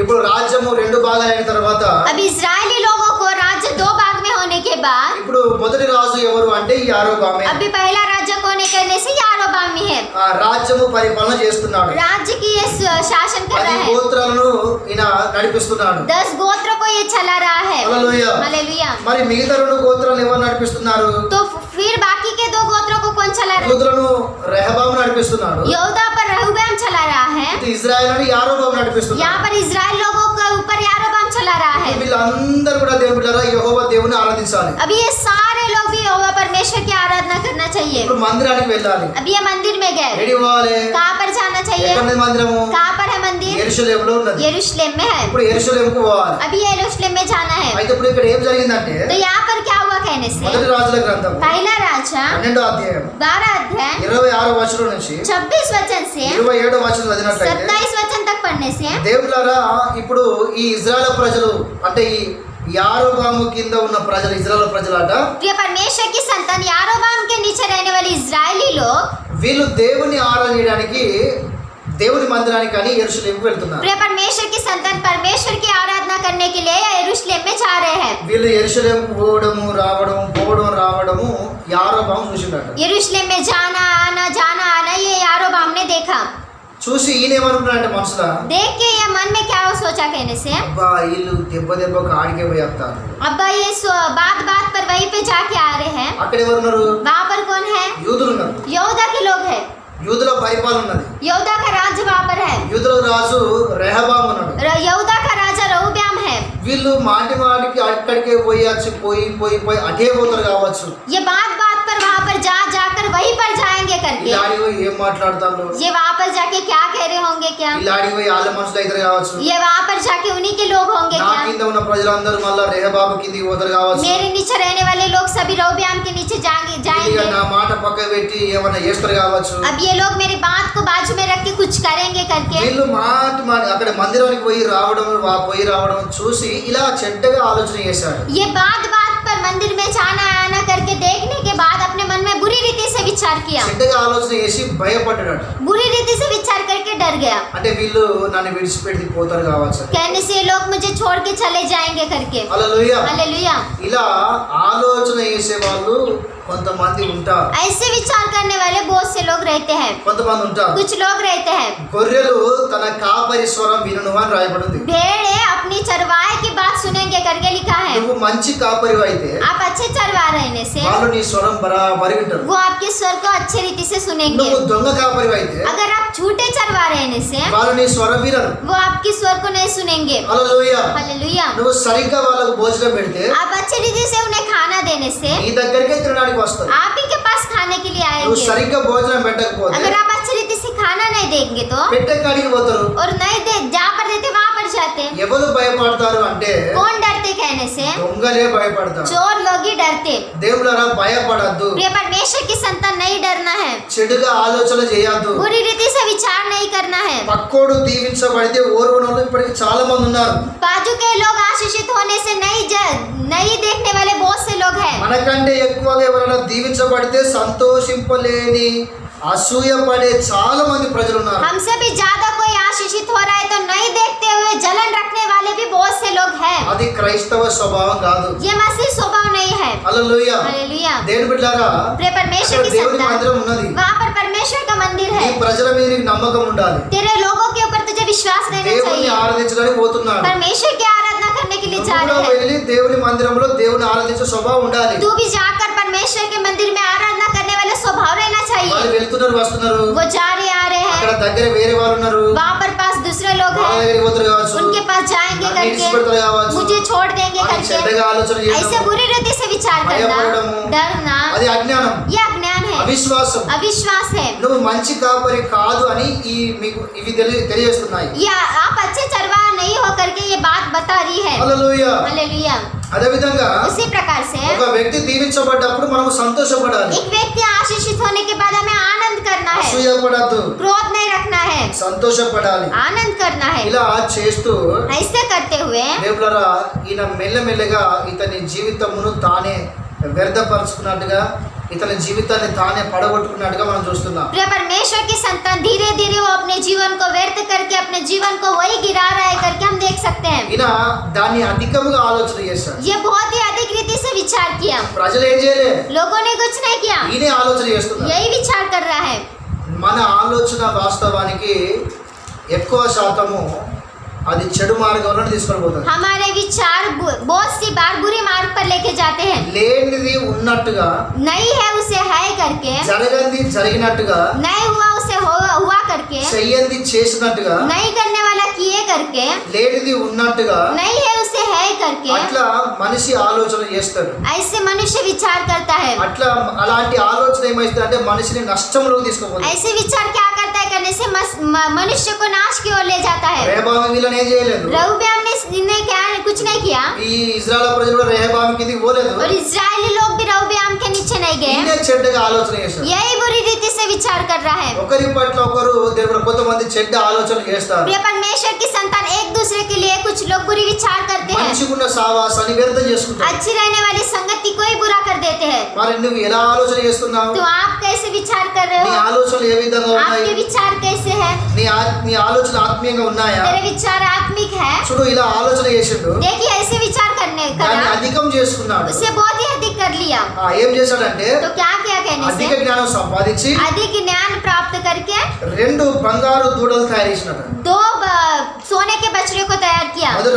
ఇప్పుడు రాజ్యము 2 భాగాలైన తర్వాత अब इजरायली लोगों को राज्य 2 भाग में होने के बाद ఇప్పుడు మొదటి రాజు ఎవరు అంటే యారోబామే. अभी पहला राज्य होने करने से यारोबामी है। ఆ రాజ్యము పరిపాలన చేస్తున్నాడు. राज्य की ये शासन कर 10 रहा है। గోత్రాలను ఈయన నడిపిస్తున్నాడు. 10 गोत्र को ये चला रहा है। హల్లెలూయా. हालेलुया। మరి మిగతా 2 గోత్రాలను ఎవరు నడిపిస్తున్నారు? तो फिर बाकी के 2 गोत्रों को कौन चला रहा है? యూదులను రెహబాము నడిపిస్తున్నాడు. यहूदा पर रहोबयाम चला रहा है। ఇటు ఇజ్రాయెల్ను యారోబాము నడిపిస్తున్నాడు. यहाँ पर इजराइल लोगों के ऊपर यारोबाम चला रहा है। వీళ్ళందరూ కూడా దేవుని బిడ్డలారా యెహోవా దేవుని ఆరాధించాలి. अभी ये सारे लोग भी यहोवा परमेश्वर की आराधना करना चाहिए। ఇప్పుడు మందిరానికి వెళ్ళాలి. अभी ये मंदिर में गए, ఏడి పోవాలి? कहाँ पर जाना चाहिए? ఎక్కడ ఉంది మందిరము? कहाँ पर है मंदिर? యెరూషలేములో ఉన్నది. यरूशलेम में है। ఇప్పుడు యెరూషలేముకు పోవాలి. अभी यरूशलेम में जाना है। అయితే ఇప్పుడు ఇక్కడ ఏం జరిగిందంటే तो यहाँ पर क्या हुआ कहने से, మొదటి రాజుల గ్రంథం पहला राजा 12వ అధ్యాయం 12 अध्याय 26వ వచనం నుంచి 26 वचन से 27వ వచనం చదివినట్లయితే 27 वचन तक पढ़ने से, దేవులారా ఇప్పుడు ఈ ఇజ్రాయెల్ ప్రజలు అంటే ఈ యారోబాము కింద ఉన్న ప్రజలు ఇజ్రాయెల్ ప్రజలట प्रिय परमेश्वर की संतान यारोबाम के नीचे रहने वाले इजरायली लोग వీళ్ళు దేవుని ఆరాధించడానికి దేవుని మందిరానికి అని యెరూషలేముకు వెళ్తున్నారు. प्रिय परमेश्वर की संतान परमेश्वर की आराधना करने के लिए यरूशलेम में जा रहे हैं। వీళ్ళు యెరూషలేముకు పోవడము రావడము యారోబాము చూసిండట. यरूशलेम में जाना आना ये यारोबाम ने देखा। చూసి ఈయన ఏమనుకున్నాడంటే మనసులో देख के ये मन में क्या वो सोचा सोचा कहने से అబ్బా వీళ్ళు దెబ్బ దెబ్బకు ఆడికే పోయి వస్తారు. अब्बा ये बात बात पर वहीं पे जाके आ रहे हैं. అక్కడ ఎవరు ఉన్నారు? वहाँ पर कौन है? యూదులు ఉన్నారు. यहूदा के लोग हैं. యూదుల పరిపాలన ఉన్నది. यहूदा का राज्य वहाँ पर है. యూదుల రాజు రెహబాము ఉన్నాడు. यहूदा का राजा रहोब्याम है. వీళ్ళు మాటి మాటికి అక్కడికే పోయొచ్చు పోయి అటే పోతారు కావచ్చు. ये बात बात पर वहाँ पर जाकर वहीं पर जाएंगे करके. ఇలాడి పోయి ఏం మాట్లాడతారు? ये वहाँ पर जाके क्या कह रहे होंगे क्या? ఇలాడి పోయి వాళ్ళ మనుషులు అయితే కావచ్చు. ये वहाँ पर जाके उन्हीं के लोग होंगे నా क्या? కింద ఉన్న ప్రజలందరూ మళ్ళా రెహబాబు కిందికి పోతారు కావచ్చు. मेरे नीचे रहने वाले लोग सभी रहोब्याम के नीचे ఇక जाएंगे. నా మాట పక్క పెట్టి ఏమన్నా చేస్తారు కావచ్చు. अब ये लोग मेरी बात को बाजू में रख के कुछ करेंगे करके. వీళ్ళు మాట అక్కడ మందిరానికి పోయి రావడం చూసి ఇలా చెడ్డగా ఆలోచన చేశాడు. ये बात बात पर मंदिर में जाना आना करके देखने के बाद अपने मन में बुरी रीति से विचार किया. చెడ్డగా ఆలోచన చేసి భయపడ్డాడు. बुरी रीति से विचार करके डर गया. అంటే వీళ్ళు నన్ను విడిచిపెట్టి పోతారు కావచ్చు. कहने से ये लोग मुझे छोड़ के चले जाएंगे करके. హల్లెలూయా. हालेलुया. ఇలా ఆలోచన చేసే వాళ్ళు కొంతమంది ఉంటారు. ऐसे विचार करने वाले बहुत से लोग रहते हैं. కొంతమంది ఉంటారు. कुछ लोग रहते हैं. గొర్రెలు తన కాపరి స్వరం వినును అని రాయబడింది. भेड़े अपनी चरवाहे की बात सुनेंगे करके लिखा है. నువ్వు మంచి కాపరి అయితే आप अच्छे चरवाहे रहने से వాళ్ళు నీ స్వరం బరాబరి వింటారు. वो आपके स्वर को अच्छे रीति से सुनेंगे. నువ్వు దొంగ కాపరి అయితే अगर आप झूठे चरवाहे रहने से వాళ్ళు నీ స్వరం వినరు. वो आपकी स्वर को नहीं सुनेंगे. హల్లెలూయా. हालेलुया. నువ్వు సరిగ్గా వాళ్ళకు భోజనం పెడితే आप अच्छे रीति से उन्हें खाना देने से నీ దగ్గరికే తినడానికి వస్తారు. आप ही के पास खाने के लिए నువ్వు आएंगे. సరిగ్గా భోజనం పెట్టకపోతే अगर आप अच्छी रीति से खाना नहीं देंगे तो పెట్టే కాడికి పోతారు. और नहीं दे जहाँ पर देते वहाँ पर जाते. ఎవరు భయపడతారు అంటే कौन डरते कहने से? దొంగలే భయపడతారు. चोर लोग ही डरते. దేవులారా భయపడద్దు. प्रिय परमेश्वर की संतान नहीं डरना है. చెడుగా ఆలోచన చేయొద్దు. बुरी रीति से विचार नहीं करना है. పక్కోడు దీవించబడితే ఓర్వనోళ్ళు ఇప్పటికి చాలా మంది ఉన్నారు. बाजू के लोग आशीषित होने से नहीं देखने वाले बहुत से लोग हैं. మనకంటే ఎక్కువగా ఎవరైనా దీవించబడితే సంతోషింపలేని అసూయ పడే చాలా మంది ప్రజలు ఉన్నారు. हमसे भी ज्यादा कोई आशीषित हो रहा है तो नहीं देखते हुए जलन रखने वाले भी बहुत से लोग हैं. అది క్రైస్తవ స్వభావం కాదు. ये मसीह स्वभाव नहीं है. హల్లెలూయా. हालेलुया. దేవుని బిడ్డలారా प्रिय परमेश्वर అక్కడ की దేవుని संतान మందిరం ఉన్నది. वहाँ पर परमेश्वर का मंदिर ఈ है. ప్రజల మీద నీకు నమ్మకం ఉండాలి. तेरे लोगों के ऊपर तुझे विश्वास रहना దేవుని चाहिए. ఆరాధించడానికి పోతున్నాడు. परमेश्वर की आराधना करने के लिए जा నువ్వు रहे हैं. వెళ్ళి దేవుని మందిరంలో దేవుని ఆరాధించే స్వభావం ఉండాలి. तू भी जाकर परमेश्वर के मंदिर में आराधना करने वाले स्वभाव रहना వాళ్ళు चाहिए. వెళ్తున్నారు వస్తున్నారు. वो जा रहे आ रहे అక్కడ हैं. దగ్గర వేరే వాళ్ళు ఉన్నారు. वहाँ पर पास दूसरे लोग వాళ్ళ हैं. దగ్గరికి పోతారు కావచ్చు. उनके पास जाएंगे నన్ను करके విడిచిపెడతారు కావచ్చు. मुझे छोड़ देंगे అని करके చెడ్డగా ఆలోచన ऐसे చేయడం बुरी रीति से विचार करना, భయపడము. डरना, అది అజ్ఞానం, ये अज्ञान है, అవిశ్వాసం. अविश्वास है. నువ్వు మంచి కాపరి కాదు అని మీకు ఇవి తెలియజేస్తున్నాయి. ये आप अच्छे चरवाहा नहीं हो करके ये बात बता रही है. హల్లెలూయా. हालेलुया. అదే విధంగా उसी प्रकार से ఒక వ్యక్తి దీవించబడ్డప్పుడు మనము సంతోషపడాలి. एक व्यक्ति आशीषित होने के बाद हमें आनंद करना है, అసూయపడద్దు, क्रोध नहीं रखना है, సంతోషపడాలి. आनंद करना है. ఇలా చేస్తూ ऐसे करते हुए దేవులరా ఈయన మెల్లమెల్లగా ఇతని జీవితమును తానే వ్యర్థపరుచుకున్నట్టుగా, ఇతని జీవితాన్ని తానే పడగొట్టుకున్నట్టుగా మనం చూస్తున్నాం. प्रिय परमेश्वर की संतान धीरे धीरे वो अपने जीवन को व्यर्थ करके अपने जीवन को वही गिरा रहा है करके हम देख सकते हैं. ఈయన దాన్ని అధికముగా ఆలోచన చేశాడు. ये बहुत ही अधिक रीति से विचार किया. ప్రజలు ఏం చేయలే, लोगों ने कुछ नहीं किया, ఈయనే ఆలోచన చేస్తున్నారు. यही विचार कर रहा है. మన ఆలోచన వాస్తవానికి ఎక్కువ శాతము అది చెడు మార్గంలో తీసుకొని పోతుంది. हमारे विचार बहुत सी बार बुरी मार्ग पर लेके जाते हैं. లేనిది ఉన్నట్టుగా, नहीं है उसे है करके, జరగంది జరిగినట్టుగా, नहीं हुआ उसे हुआ करके, చెయ్యంది చేసినట్టుగా, नहीं करने वाला किए करके, లేనిది ఉన్నట్టుగా नहीं है उसे है करके, అట్లా మనిషి ఆలోచన చేస్తాడు. ऐसे मनुष्य विचार करता है. అట్లా అలాంటి ఆలోచన ఏమైతుంది అంటే మనిషిని నష్టంలోకి తీసుకుపోతుంది. ऐसे विचार क्या करता है करने से मनुष्य को नाश की ओर ले जाता है. రెహబాము వీళ్ళని ఏం చేయలేదు. रहोब्याम ने क्या कुछ नहीं किया, ఈ ఇజ్రాయెల్ ప్రజలు కూడా రెహబాము కిందికి పోలేదు. और इजरायली लोग भी रहोब्याम के नीचे नहीं गए. ఈయనే చెడ్డగా ఆలోచన చేశాడు. यही बुरी रीति से विचार कर रहा है. ఒకరి పట్ల ఒకరు దేవుడు కొంతమంది చెడ్డ ఆలోచన చేస్తారు. प्रिय परमेश्वर की संतान एक दूसरे के लिए कुछ लोग बुरी विचार करते हैं. మంచిగున్న సావాసాన్ని వ్యర్థం చేసుకుంటారు. अच्छी रहने वाली संगति को ही बुरा कर देते हैं. మరి నువ్వు ఎలా ఆలోచన చేస్తున్నావు? तो आप कैसे विचार कर रहे నీ हो? ఆలోచనలు ఏ విధంగా ఉన్నాయి? आपके विचार कैसे है? నీ ఆలోచన ఆత్మీయంగా ఉన్నాయా? तेरे विचार आत्मिक है? చూడు ఇలా ఆలోచన చేసిండు, देखिए ऐसे विचार करने దాన్ని करा, అధికం చేసుకున్నాడు. उससे बहुत ही अधिक कर लिया. ఏం చేశాడంటే तो क्या किया कहने అధిక से జ్ఞానం సంపాదించి अधिक ज्ञान प्राप्त करके 2 బంగారు దూడలు తయారు చేసినాడు. 2 सोने के बछड़े को तैयार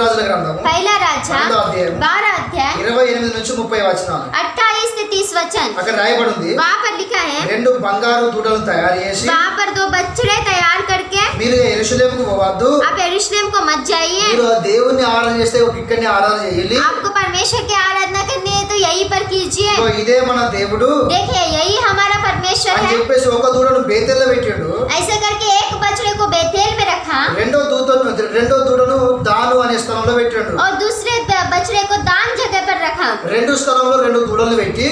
రాజుల గ్రంథము पहला राजा 12వ అధ్యాయం 12 अध्याय 28 నుంచి 30 వచనాలు 28 से 30 वचन అక్కడ రాయబడి ఉంది. वहाँ पर लिखा है, 2 బంగారు దూడలను తయారు చేసి वहाँ पर 2 बछड़े तैयार करके మీరు యెరూషలేముకు పోవద్దు, आप यरूशलेम को मत जाइए, మీరు ఆ దేవుణ్ణి ఆరాధన చేస్తే ఒక ఇక్కడనే ఆరాధన చేయాలి. आपको परमेश्वर की आराधना करनी है तो यहीं पर कीजिए, ఇదిగో ఇదే మన దేవుడు देखिए यही हमारा परमेश्वर అని है। చెప్పేసి ఒక దూడను బేతేల్లో పెట్టాడు. ऐसे करके एक बछड़े को बेतेल में रखा రెండో దూడను దాను అనే స్థలంలో పెట్టాడు. और दूसरे बछड़े को दान जगह पर रखा। 2 స్థలంలో 2 దూడలు పెట్టి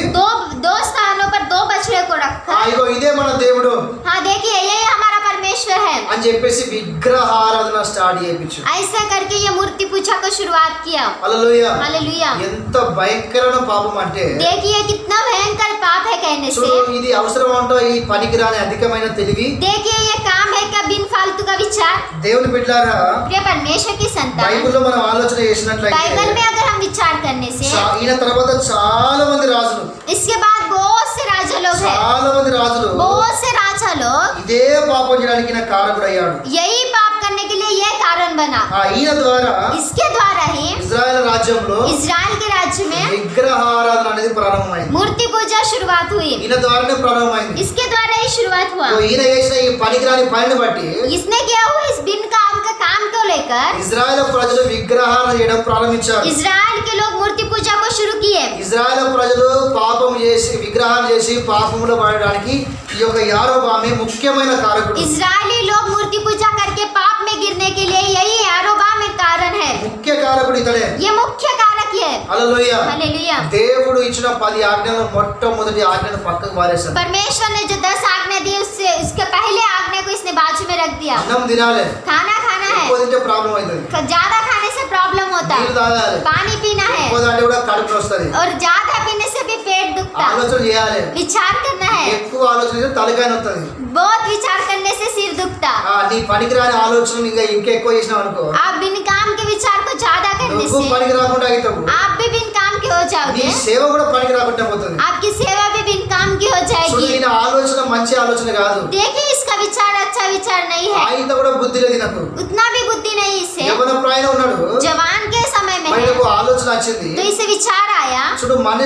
दो स्थानों पर 2 बछड़े को रखा। ఇగో ఇదే మన దేవుడు हाँ देखिए यही हमारा परमेश्वर है। అని చెప్పేసి విగ్రహారాధన స్టార్ట్ చేయించు. ऐसा करके ये मूर्ति पूजा को शुरुआत किया। హల్లెలూయా. हालेलुया। ఎంత భయంకరమైన పాపం అంటే देखिए कितना भयंकर पाप है कहने से। చూడు, ఇది అవసరం అంటో ఈ పనికిరాని అధికమైన తెలివి. देखिए ये काम है क्या बिन फालतू का विचार। దేవుని బిడ్డలారా, प्रिय परमेश्वर की संतान, బైబిల్లో మనం ఆలోచన చేసినట్లయితే बाइबल में अगर हम विचार करने से ఈయన తర్వాత చాలా మంది రాజులు इसके बाद बहुत से राजा लोग हैं, చాలా మంది రాజులు बहुत से राजा लोग ఇదే పాపం చేయడానికి ఈయన కారకుడయ్యాడు. यही पाप करने के लिए ये कारण बना। ఈయన ద్వారా इसके द्वारा ही ఇజ్రాయెల్ రాజ్యంలో इजराइल के राज्य में విగ్రహారాధన అనేది ప్రారంభమైంది. मूर्ति पूजा शुरुआत हुई। ఈయన ద్వారానే ప్రారంభమైంది. इसके द्वारा ही शुरुआत हुआ। ఈయన చేసిన ఈ పనికిరాని పనిని బట్టి इसने क्या हुआ, इस बिन काम का काम को लेकर ఇజ్రాయెల్ ప్రజలు విగ్రహారాధన చేయడం ప్రారంభించారు. इजराइल के लोग मूर्ति पूजा को शुरू किए। ఇజ్రాయెల్ ప్రజలు పాపం చేసి విగ్రహాలు చేసి పాపములో పడడానికి ఈ యొక్క యారోబామే ముఖ్యమైన కారకుడు. इजरायली लोग मूर्ति पूजा करके पाप में गिरने के लिए यही यारोबाम एक कारण है। ముఖ్య కారకుడు ఇతడే. ये मुख्य कारक है। హల్లెలూయా. हालेलुया। దేవుడు ఇచ్చిన 10 ఆజ్ఞలను మొట్టమొదటి ఆజ్ఞను పక్కకు మారేశాడు. परमेश्वर ने जो 10 आज्ञा दी उससे उसके पहले आज्ञा को इसने बाजू में रख दिया। అన్నం తినాలి, खाना खाना है, ఎక్కువ తింటే ప్రాబ్లం అవుతుంది. ज्यादा खाने से प्रॉब्लम होता నీళ్ళు है, తాగాలి, पानी पीना है, ఎక్కువ తాగితే కూడా కడుపు వస్తుంది. और ज्यादा पीने से भी पेट दुखता। ఆలోచన చేయాలి, विचार करना है, ఎక్కువ ఆలోచన చేస్తే తలకాయ నొత్తది. बहुत विचार करने से सिर दुखता। నీ పనికిరాని ఆలోచనలు ఇంకా ఎక్కువ చేసినావు అనుకో, आप बिन काम के विचार को ज्यादा करने నువ్వు से పనికి రాకుండా అవుతావు. आप भी बिन काम के हो నీ जाओगे, సేవ కూడా పనికి రాకుండా పోతుంది. आपकी सेवा भी बिन काम की हो చూడు, जाएगी। ఈయన ఆలోచన మంచి ఆలోచన కాదు. देखिए इसका विचार अच्छा विचार नहीं है, ఆయన కూడా బుద్ధి లేదు నాకు. उतना भी बुद्धि नहीं इसे। యవ్వన ప్రాయంలో ఉన్నాడు, जवान के समय में है ఆయనకు ఆలోచన వచ్చింది. तो इसे विचार आया। చూడు, మన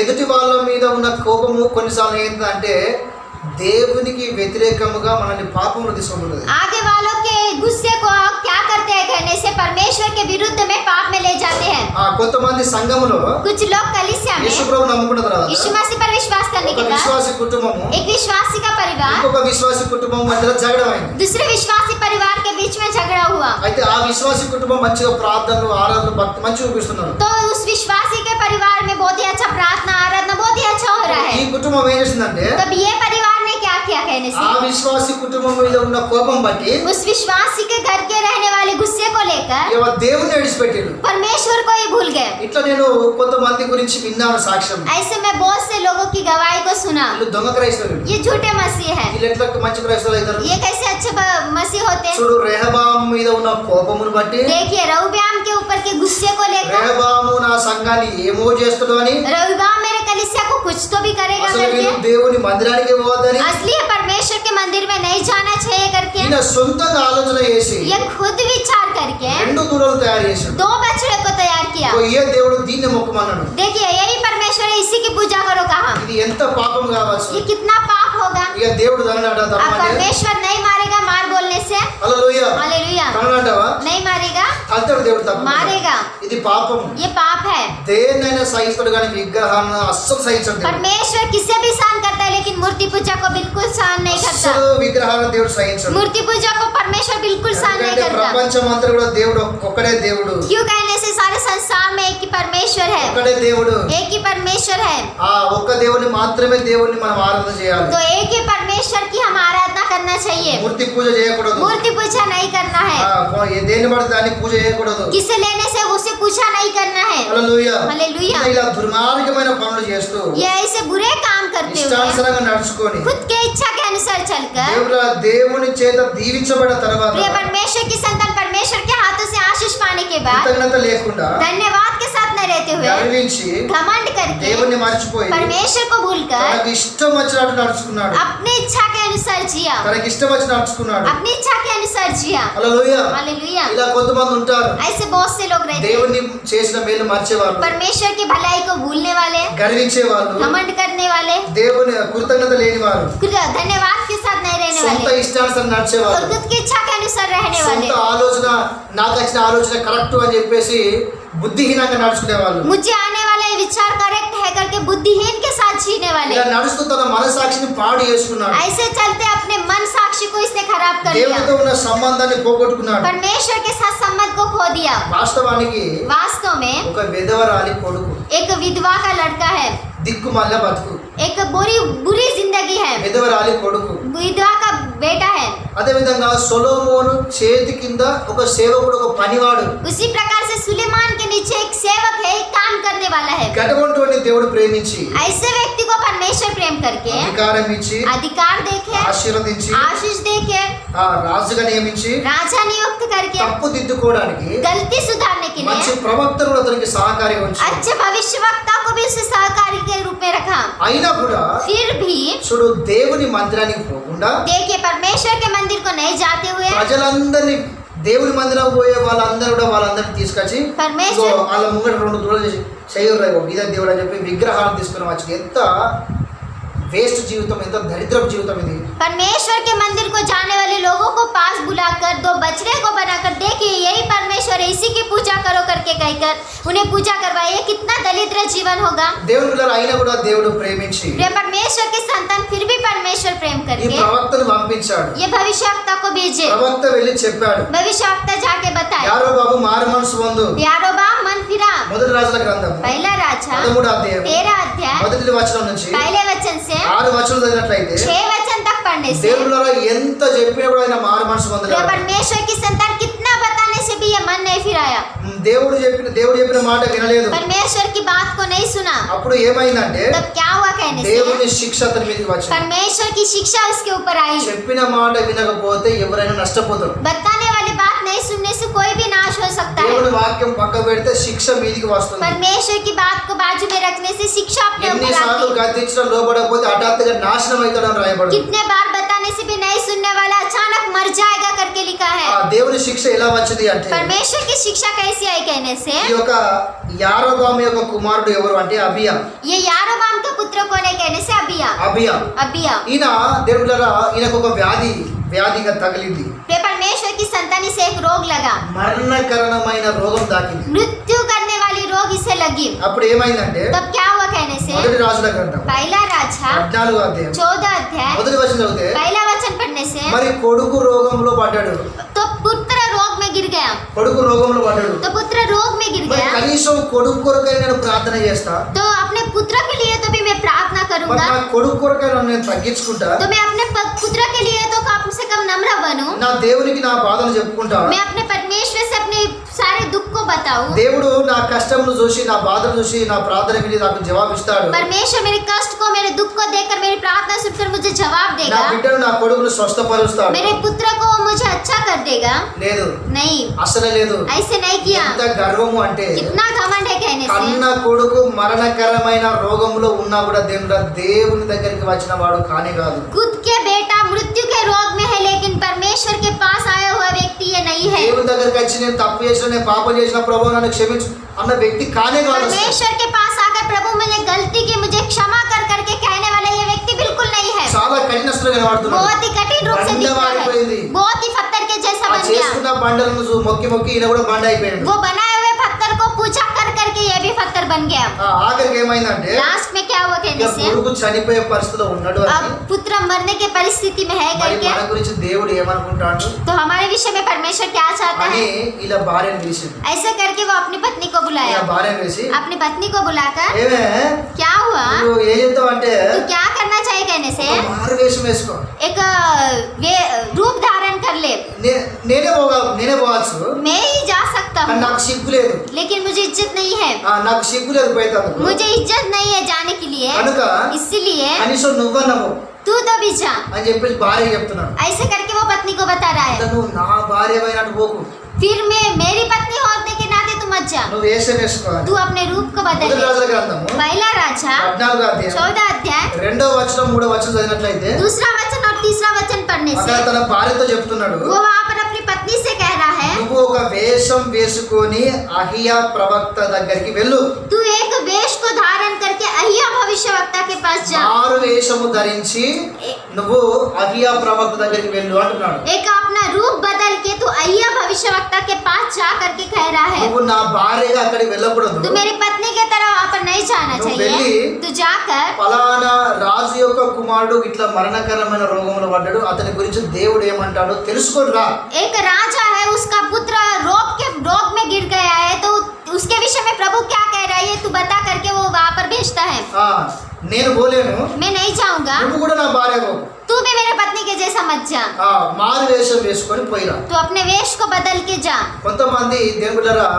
ఎదుటి వాళ్ళ మీద ఉన్న కోపము కొన్నిసార్లు ఏంటంటే దేవునికి వ్యతిరేకముగా మనల్ని పాపంలో తీసుకుంటుంది. आगे वालों के गुस्से को क्या करते हैं कहने से परमेश्वर के विरुद्ध में पाप में ले जाते हैं। కొంతమంది సంఘములో कुछ लोग कलीसिया में యేసు ప్రభు నమ్ముకున్న తర్వాత यीशु मसीह पर विश्वास करने ఒక के बाद విశ్వాసి కుటుంబము एक विश्वासी का परिवार ఇంకొక విశ్వాసి కుటుంబం మధ్యలో జగడమైంది. दूसरे विश्वासी परिवार के बीच में झगड़ा हुआ। అయితే ఆ విశ్వాసి కుటుంబం మంచిగా ప్రార్థనలు ఆరాధనలు భక్తి మంచిగా చూపిస్తున్నారు. तो उस विश्वासी के परिवार में बहुत ही अच्छा प्रार्थना आराधना बहुत ही अच्छा हो रहा ఈ है। కుటుంబం ఏం చేసిందంటే तब ये परिवार ने क्या किया कहने ఆ से విశ్వాసి కుటుంబం మీద ఉన్న కోపం బట్టి उस विश्वासी के घर के रहने वाले गुस्से को लेकर దేవుని విడిచిపెట్టాడు. परमेश्वर को ही भूल गए। ఇట్లా నేను కొంతమంది గురించి విన్నాను సాక్ష్యం. ऐसे में बहुत से लोगों की गवाही को सुना। వీళ్ళు దొంగ క్రైస్తవులు. ये झूठे मसीह है, వీళ్ళు ఎట్లా మంచి క్రైస్తవులు అవుతారు? ये कैसे अच्छे मसीह होते हैं। చూడు, రెహబాము మీద ఉన్న కోపమును బట్టి देखिए रहुब्याम के ऊपर के गुस्से को लेकर రెహబాము నా సంఘాన్ని ఏమో చేస్తాడు అని, रहुब्याम मेरे कलीसिया को कुछ तो भी करेगा అసలు వీళ్ళు करके, దేవుని మందిరానికి పోవద్దని असली परमेश्वर के मंदिर में नहीं जाना चाहिए करके, ఈయన సొంతంగా ఆలోచన చేసి ये खुद विचार करके 2 దూడలు తయారు చేశాడు. 2 बछड़े को तैयार किया। ఏ దేవుడు దీన్ని మొక్కమన్నాడు. देखिए यही परमेश्वर है, इसी की पूजा करो कहा। ఇది ఎంత పాపం కావచ్చు. ये कितना पाप होगा। ఇక దేవుడు తననట अब తప్పని. परमेश्वर नहीं मारेगा मार बोलने से, హల్లెలూయా. हालेलुया, తననంటావా? नहीं मारेगा అంతడు దేవుడు తప్ప. मारेगा। ఇది పాపం. ये पाप है। దేన్నైనా సహిస్తాడు కానీ విగ్రహాన్ని అస్సలు సహించడు దేవుడు. परमेश्वर किसे भी सहन करता है लेकिन मूर्ति पूजा को बिल्कुल सहन नहीं करता। అస్సలు విగ్రహాలను దేవుడు సహించడు. मूर्ति पूजा को परमेश्वर बिल्कुल सहन नहीं ఎందుకంటే करता। ప్రపంచం అంతా కూడా దేవుడు ఒక్కడే దేవుడు. क्यों कहने से सारे संसार में एक ही परमेश्वर है, ఒక్కడే దేవుడు. एक ही परमेश्वर है। ఆ ఒక్క దేవుని మాత్రమే దేవుణ్ణి మనం ఆరాధన చేయాలి. तो एक ही परमेश्वर की हम आराधना करना चाहिए, మూర్తి పూజ చేయకూడదు. मूर्ति पूजा नहीं करना है। దేన్ని పడితే దాన్ని పూజ చేయకూడదు. किसे लेने से उसे पूजा नहीं करना है। హల్లెలూయా. हालेलुया। ఇలా దుర్మార్గమైన పనులు చేస్తూ ये ऐसे बुरे काम करते हुए ఇష్టానుసారంగా నడుచుకొని खुद के इच्छा के अनुसार चलकर దేవుని చేత దీవించబడిన తర్వాత प्रिय परमेश्वर की संतान परमेश्वर के हाथों से आशीष पाने के बाद కృతజ్ఞత లేకుండా धन्यवाद के साथ न रहते हुए గర్వించి घमंड करके దేవుణ్ణి మర్చిపోయి परमेश्वर को भूलकर తనకి ఇష్టం వచ్చినట్టు నడుచుకున్నాడు. अपनी इच्छा के अनुसार जिया, తనకి ఇష్టం వచ్చి నడుచుకున్నాడు. अपनी इच्छा के अनुसार जिया। హల్లెలూయా. हालेलुया। ఇలా కొంతమంది ఉంటారు, ऐसे बहुत से लोग रहते हैं, దేవుణ్ణి చేసిన మేలు మర్చేవాళ్ళు, परमेश्वर की भलाई को भूलने वाले, గర్వించే వాళ్ళు, घमंड करने वाले, దేవుని కృతజ్ఞత లేని వారు, धन्यवाद के साथ नहीं रहने సొంత वाले ఇష్టానుసారం और నడిచేవారు, खुद की इच्छा के अनुसार रहने वाले। సొంత ఆలోచన నాకు వచ్చిన ఆలోచన కరెక్ట్ అని చెప్పేసి బుద్ధిహీనంగా నడుచుకునేవాళ్ళు. मुझे आने वाला ये विचार करेक्ट है करके बुद्धिहीन के साथ जीने वाले, ఇలా నడుస్తూ తన మనసాక్షిని పాడు చేసుకున్నాడు. ऐसे चलते अपने मन साक्षी को इसने खराब कर दिया, దేవునితో ఉన్న సంబంధాన్ని పోగొట్టుకున్నాడు. परमेश्वर के साथ संबंध को खो दिया। వాస్తవానికి वास्तव में ఒక విధవరాలి కొడుకు, एक विधवा का लड़का है, దిక్కుమాలిన బతుకు, एक बुरी जिंदगी है, విధవరాలి కొడుకు. विधवा का बेटा है। అదే విధంగా సొలొమోను చేతి కింద ఒక సేవకుడు, ఒక పనివాడు. उसी प्रकार से सुलेमान के नीचे एक सेवक है, एक काम करने वाला है। గటవంటి దేవుడు ప్రేమించి ऐसे व्यक्ति को परमेश्वर प्रेम करके అధికారం ఇచ్చి अधिकार देके ఆశీర్వదించి आशीष देके ఆ రాజుగా నియమించి राजा नियुक्त करके తప్పు దిద్దుకోవడానికి गलती सुधारने के మంచి लिए ప్రవక్తను కూడా అతనికి సహకారిగా ఉంచి, अच्छे भविष्यवक्ता को भी उसे सहकारी के रूप में रखा। అయినా కూడా फिर भी చూడు దేవుని మందిరానికి పోకుండా देखिए परमेश्वर के मंदिर को नहीं जाते हुए ప్రజలందరినీ, దేవుని మందిరం పోయే వాళ్ళందరూ కూడా వాళ్ళందరినీ తీసుకొచ్చి పరమేశ్వర్ ఇదిగో వాళ్ళ ముంగట 2 దూడలు చేయరు ఇదే దేవుడు అని చెప్పి విగ్రహాలు తీసుకుని వచ్చి, ఎంత వేస్ట్ జీవితం, ఎంత దరిద్రపు జీవితం ఇది. परमेश्वर के मंदिर को जाने वाले लोगों को पास बुलाकर 2 बछड़े को बनाकर देखिए यही परमेश्वर है, इसी की पूजा करो करके कहकर उन्हें पूजा करवाइए, कितना दरिद्र जीवन होगा। దేవుని పిల్లలు అయినా కూడా దేవుడు ప్రేమించి प्रिय परमेश्वर के संतान फिर भी परमेश्वर प्रेम ఈ करके ప్రవక్తను పంపించాడు. ये भविष्यवक्ता को भेजे, ప్రవక్త వెళ్ళి చెప్పాడు, भविष्यवक्ता जाके बताए, యారో బాబు మారు మనసు పొందు. यारोबाम मन फिरा। మొదటి రాజుల గ్రంథం पहला राजा 13వ అధ్యాయం 13 अध्याय మొదటి వచనం నుంచి पहले वचन से 6 వచనాలు చదివినట్లయితే 6 वचन तक पढ़ने से దేవుళ్ళలో ఎంత చెప్పినా కూడా ఆయన మారు మనసు प्रिय పొందలేదు. परमेश्वर की संतान कितना बताने से भी ये मन नहीं फिराया, దేవుడు చెప్పిన మాట వినలేదు. परमेश्वर की बात को नहीं सुना। అప్పుడు ఏమైందంటే तब क्या हुआ कहने से దేవుని శిక్ష అతని మీదకి వచ్చింది. परमेश्वर की शिक्षा उसके ऊपर आई। చెప్పిన మాట వినకపోతే ఎవరైనా నష్టపోతారు. बताने वाली बात नहीं सुनने से कोई भी नाश हो सकता है। దేవుని వాక్యం పక్క పెడితే శిక్ష మీదికి వస్తుంది. परमेश्वर की बात को बाजू में रखने से शिक्षा अपने ऊपर ఎన్నిసార్లు आती है। గద్దించడం లోపడకపోతే హఠాత్తుగా నాశనం అవుతాడని రాయబడింది. कितने बार बताने से भी नहीं सुनने वाला अचानक मर जाएगा करके लिखा ఆ है। దేవుని శిక్ష ఎలా వచ్చింది అంటే परमेश्वर की शिक्षा कैसी आई कहने से ఈ యొక్క యారోబాము యొక్క కుమారుడు ఎవరు అంటే అబియా. ये यारोबाम का पुत्र कौन है कहने से अबिया। अबिया ఈయన దేవుళ్ళరా ఈయనకు ఒక వ్యాధిగా తగిలింది. परमेश्वर की संतान से एक रोग लगा, మరణకరమైన రోగం తాకింది. मृत्यु करने वाली रोग इसे लगी। అప్పుడు ఏమైందంటే तब क्या हुआ कहने से మొదటి రాజుల గ్రంథం पहला राजा 14వ అధ్యాయం 14 अध्याय మొదటి వచనం చదివితే पहला वचन पढ़ने से మరి కొడుకు రోగంలో పడ్డాడు. तो पुत्र रोग में गिर गया, కొడుకు రోగంలో పడ్డాడు. तो पुत्र रोग में गिर మరి गया। కనీసం కొడుకు కొరకై నేను ప్రార్థన చేస్తా, तो अपने पुत्र के लिए तो भी मैं प्रार्थना మరి करूंगा, నా కొడుకు కొరకై నేను తగ్గించుకుంటా, तो मैं अपने पुत्र के लिए तो कम से कम नम्र बनूं, నా దేవునికి నా బాధలు చెప్పుకుంటా, मैं अपने परमेश्वर से अपने सारे दुख को बताऊं। దేవుడు నా కష్టములు చూసి నా బాధలు చూసి నా ప్రార్థన విని నాకు జవాబిస్తాడు. परमेश्वर मेरे कष्ट को मेरे दुख को देखकर मेरी प्रार्थना सुनकर मुझे जवाब నా देगा, బిడ్డను నా కొడుకును స్వస్థపరుస్తాడు. मेरे पुत्र को मुझे अच्छा कर देगा। లేదు, नहीं, అసలు లేదు. ऐसे नहीं किया। ఎంత గర్వము అంటే कितना घमंड है कहने కన్న से కొడుకు మరణకరమైన రోగంలో ఉన్నా కూడా దేవుని దగ్గరికి వచ్చిన వాడు కానే కాదు. खुद के बेटा मृत्यु के रोग में है लेकिन परमेश्वर के पास आया हुआ व्यक्ति ये नहीं है। దేవుని దగ్గరికి వచ్చి నేను తప్పు చేసిన, నేను పాపం చేసిన, ప్రభు నన్ను క్షమించు అన్న వ్యక్తి కానే కాదు. परमेश्वर के पास आकर प्रभु मैंने गलती की मुझे क्षमा कर करके कहने वाला ये व्यक्ति बिल्कुल नहीं है। చాలా కఠినస్తులు కనబడుతున్నాడు. बहुत ही कठिन रूप से दिख रहा బండవారిపోయింది. है, बहुत ही पत्थर के जैसा ఆ बन गया। చేసుకున్న బండలను మొక్కి ఈయన కూడా బండ అయిపోయాడు. वो बनाए हुए पत्थर को पूजा कर करके ये भी पत्थर बन गया। ఆఖరికి ఏమైందంటే लास्ट में क्या हुआ कहने से కొడుకు చనిపోయే పరిస్థితిలో ఉన్నాడు అని. अब पुत्र मरने के परिस्थिति में है మరి करके మన గురించి దేవుడు ఏమనుకుంటాడు तो हमारे विषय में परमेश्वर क्या चाहता అని है, ఇలా భార్యను పిలిచింది. ऐसे करके वो अपनी पत्नी को ఇలా बुलाया। భార్యను పిలిచి अपनी पत्नी को बुलाकर ఏమే क्या हुआ, నువ్వు ఏం చేస్తావు అంటే तू क्या करना चाहिए कहने से మారు వేషం వేసుకో, एक रूप धारण कर ले, నేనే పోవచ్చు, मैं ही जा सकता కానీ हूँ నాకు సిగ్గు లేదు, लेकिन मुझे इज्जत नहीं है, నాకు సిగ్గు లేదు పోయేందుకు. मुझे इज्जत नहीं है जाने के लिए, కనుక इसलिए కనీసం నువ్వన్నవు तू तो भी जा। అని చెప్పేసి భార్య చెప్తున్నాడు. ऐसे करके वो पत्नी को बता रहा है, నువ్వు నా భార్య అయినట్టు పోకు, फिर मैं मेरी पत्नी होने के नाते तू मत मत जा, నువ్వు వేషం వేసుకోవాలి. तू अपने रूप को बदल మొదటి ले। రాజుల గ్రంథము पहला राजा 14వ అధ్యాయం 14 अध्याय 2వ వచనం 3వ వచనం చదివినట్లయితే दूसरा वचन और तीसरा वचन पढ़ने అక్కడ से తన భార్యతో చెప్తున్నాడు, वो वहाँ पर अपनी पत्नी से कह रहा है, నువ్వు ఒక వేషం వేసుకొని అహియా ప్రవక్త దగ్గరికి వెళ్ళు. तू एक वेश को धारण करके अहिया भविष्यवक्ता के पास जा। మారు వేషము ధరించి నువ్వు అహియా ప్రవక్త దగ్గరికి వెళ్ళు అంటున్నాడు. एक अपना रूप बदल के तू अहिया भविष्यवक्ता के पास जा करके कह रहा है, నువ్వు నా భార్యగా అక్కడికి వెళ్ళకూడదు. तू मेरी पत्नी की तरह वहाँ पर नहीं जाना तू चाहिए, వెళ్ళి तू जाकर ఫలానా రాజు యొక్క కుమారుడు ఇట్లా మరణకరమైన రోగంలో పడ్డాడు, అతని గురించి దేవుడు ఏమంటాడో తెలుసుకొని రా. एक राजा है, उसका पुत्र रोग में गिर गया है, तो उसके विषय में प्रभु क्या कह रहा है ये तू बता करके वो वहाँ पर भेजता है। ఆ, నేను పోలేను, मैं नहीं जाऊंगा, నువ్వు కూడా నా భార్య పో. तू भी मेरे पत्नी के जैसा मत जा, ఆ, మారు వేషం వేసుకొని పోయిరా. तू अपने वेश को बदल के जा। కొంతమంది దేవుళ్ళరా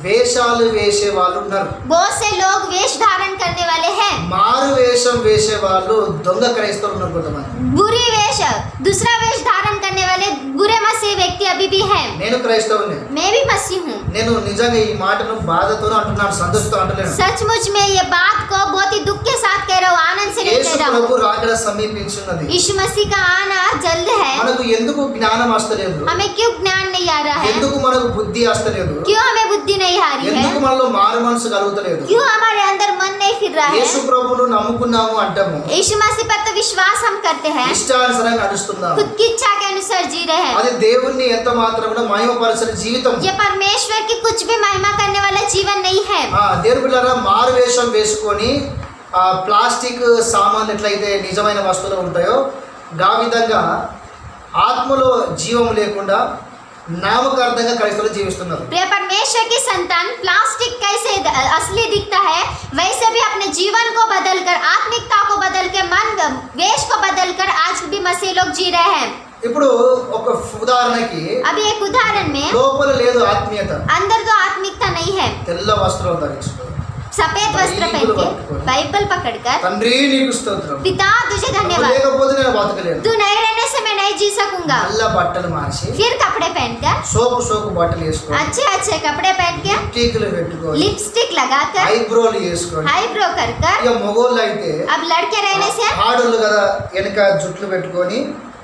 వేషాలు వేసే వాళ్ళు ఉన్నారు. बहुत से लोग वेश धारण करने वाले हैं, మారు వేషం వేసే వాళ్ళు దొంగ క్రైస్తవులు ఉన్నారు కొంతమంది. बुरी वेश दूसरा वेश धारण करने वाले बुरे मसीह व्यक्ति अभी भी हैं। నేను క్రైస్తవుని, मैं भी मसीह हूँ। నేను నిజంగా ఈ మాటను బాధతో అంటున్నాను, సంతోషంతో అంటలేను. सचमुच में ये बात को बहुत ही दुख के साथ कह रहा हूँ, आनंद से नहीं యేసు कह रहा ప్రభు हूँ। రాకడ సమీపించున్నది. यीशु मसीह का आना जल्द है। మనకు ఎందుకు జ్ఞానం వస్తలేదు, हमें क्यों ज्ञान नहीं आ रहा है, ఎందుకు మనకు బుద్ధి వస్తలేదు, क्यों हमें बुद्धि नहीं आ रही ఎందుకు है, మనలో మారు మనసు కలుగుతలేదు. क्यों हमारे अंदर मन नहीं फिर रहा है। యేసు ప్రభువును నమ్ముకున్నాము అంటాము, यीशु मसीह पर तो विश्वास हम करते हैं, ఇష్టానుసారంగా నడుస్తున్నాము. खुद की इच्छा के अनुसार जी रहे हैं। అది దేవుణ్ణి ఎంత మాత్రం కూడా మహిమపరచని జీవితం. ये परमेश्वर की कुछ भी महिमा करने वाला जीवन नहीं है। దేవుని బిడ్డలారా, మారు వేషం వేసుకొని ప్లాస్టిక్ సామాన్లు ఎట్లయితే నిజమైన వస్తువులు ఉంటాయో గా విధంగా ఆత్మలో జీవం లేకుండా నామకార్థంగా క్రైస్తవులు జీవిస్తున్నారు. प्रिय परमेश्वर की संतान, प्लास्टिक कैसे असली दिखता है वैसे भी अपने जीवन को बदलकर, आत्मिकता को बदल के, मन वेश को बदलकर आज भी मसीह लोग जी रहे हैं। ఇప్పుడు ఒక ఉదాహరణకి अभी एक उदाहरण में, లోపల లేదు ఆత్మీయత, अंदर तो आत्मिकता नहीं है, తెల్ల వస్త్రాలు ధరించుకో, सफेद वस्त्र पहन के बाइबल पकड़कर, తండ్రి నీకు స్తోత్రం, पिता तुझे నువ్వు धन्यवाद, లేకపోతే నేను బతకలేను. तू नहीं रहने से मैं नहीं जी सकूंगा। నల్ల బట్టలు మార్చి फिर कपड़े पहनकर, సోకు బట్టలు వేసుకో, अच्छे अच्छे कपड़े पहन के, టీకులు పెట్టుకొని, लिपस्टिक लगाकर, ఐబ్రోలు వేసుకొని, हाईब्रो कर कर, ఇక మొగోళ్ళు అయితే अब लड़के रहने से ఆడోళ్ళు కదా వెనక జుట్లు పెట్టుకొని,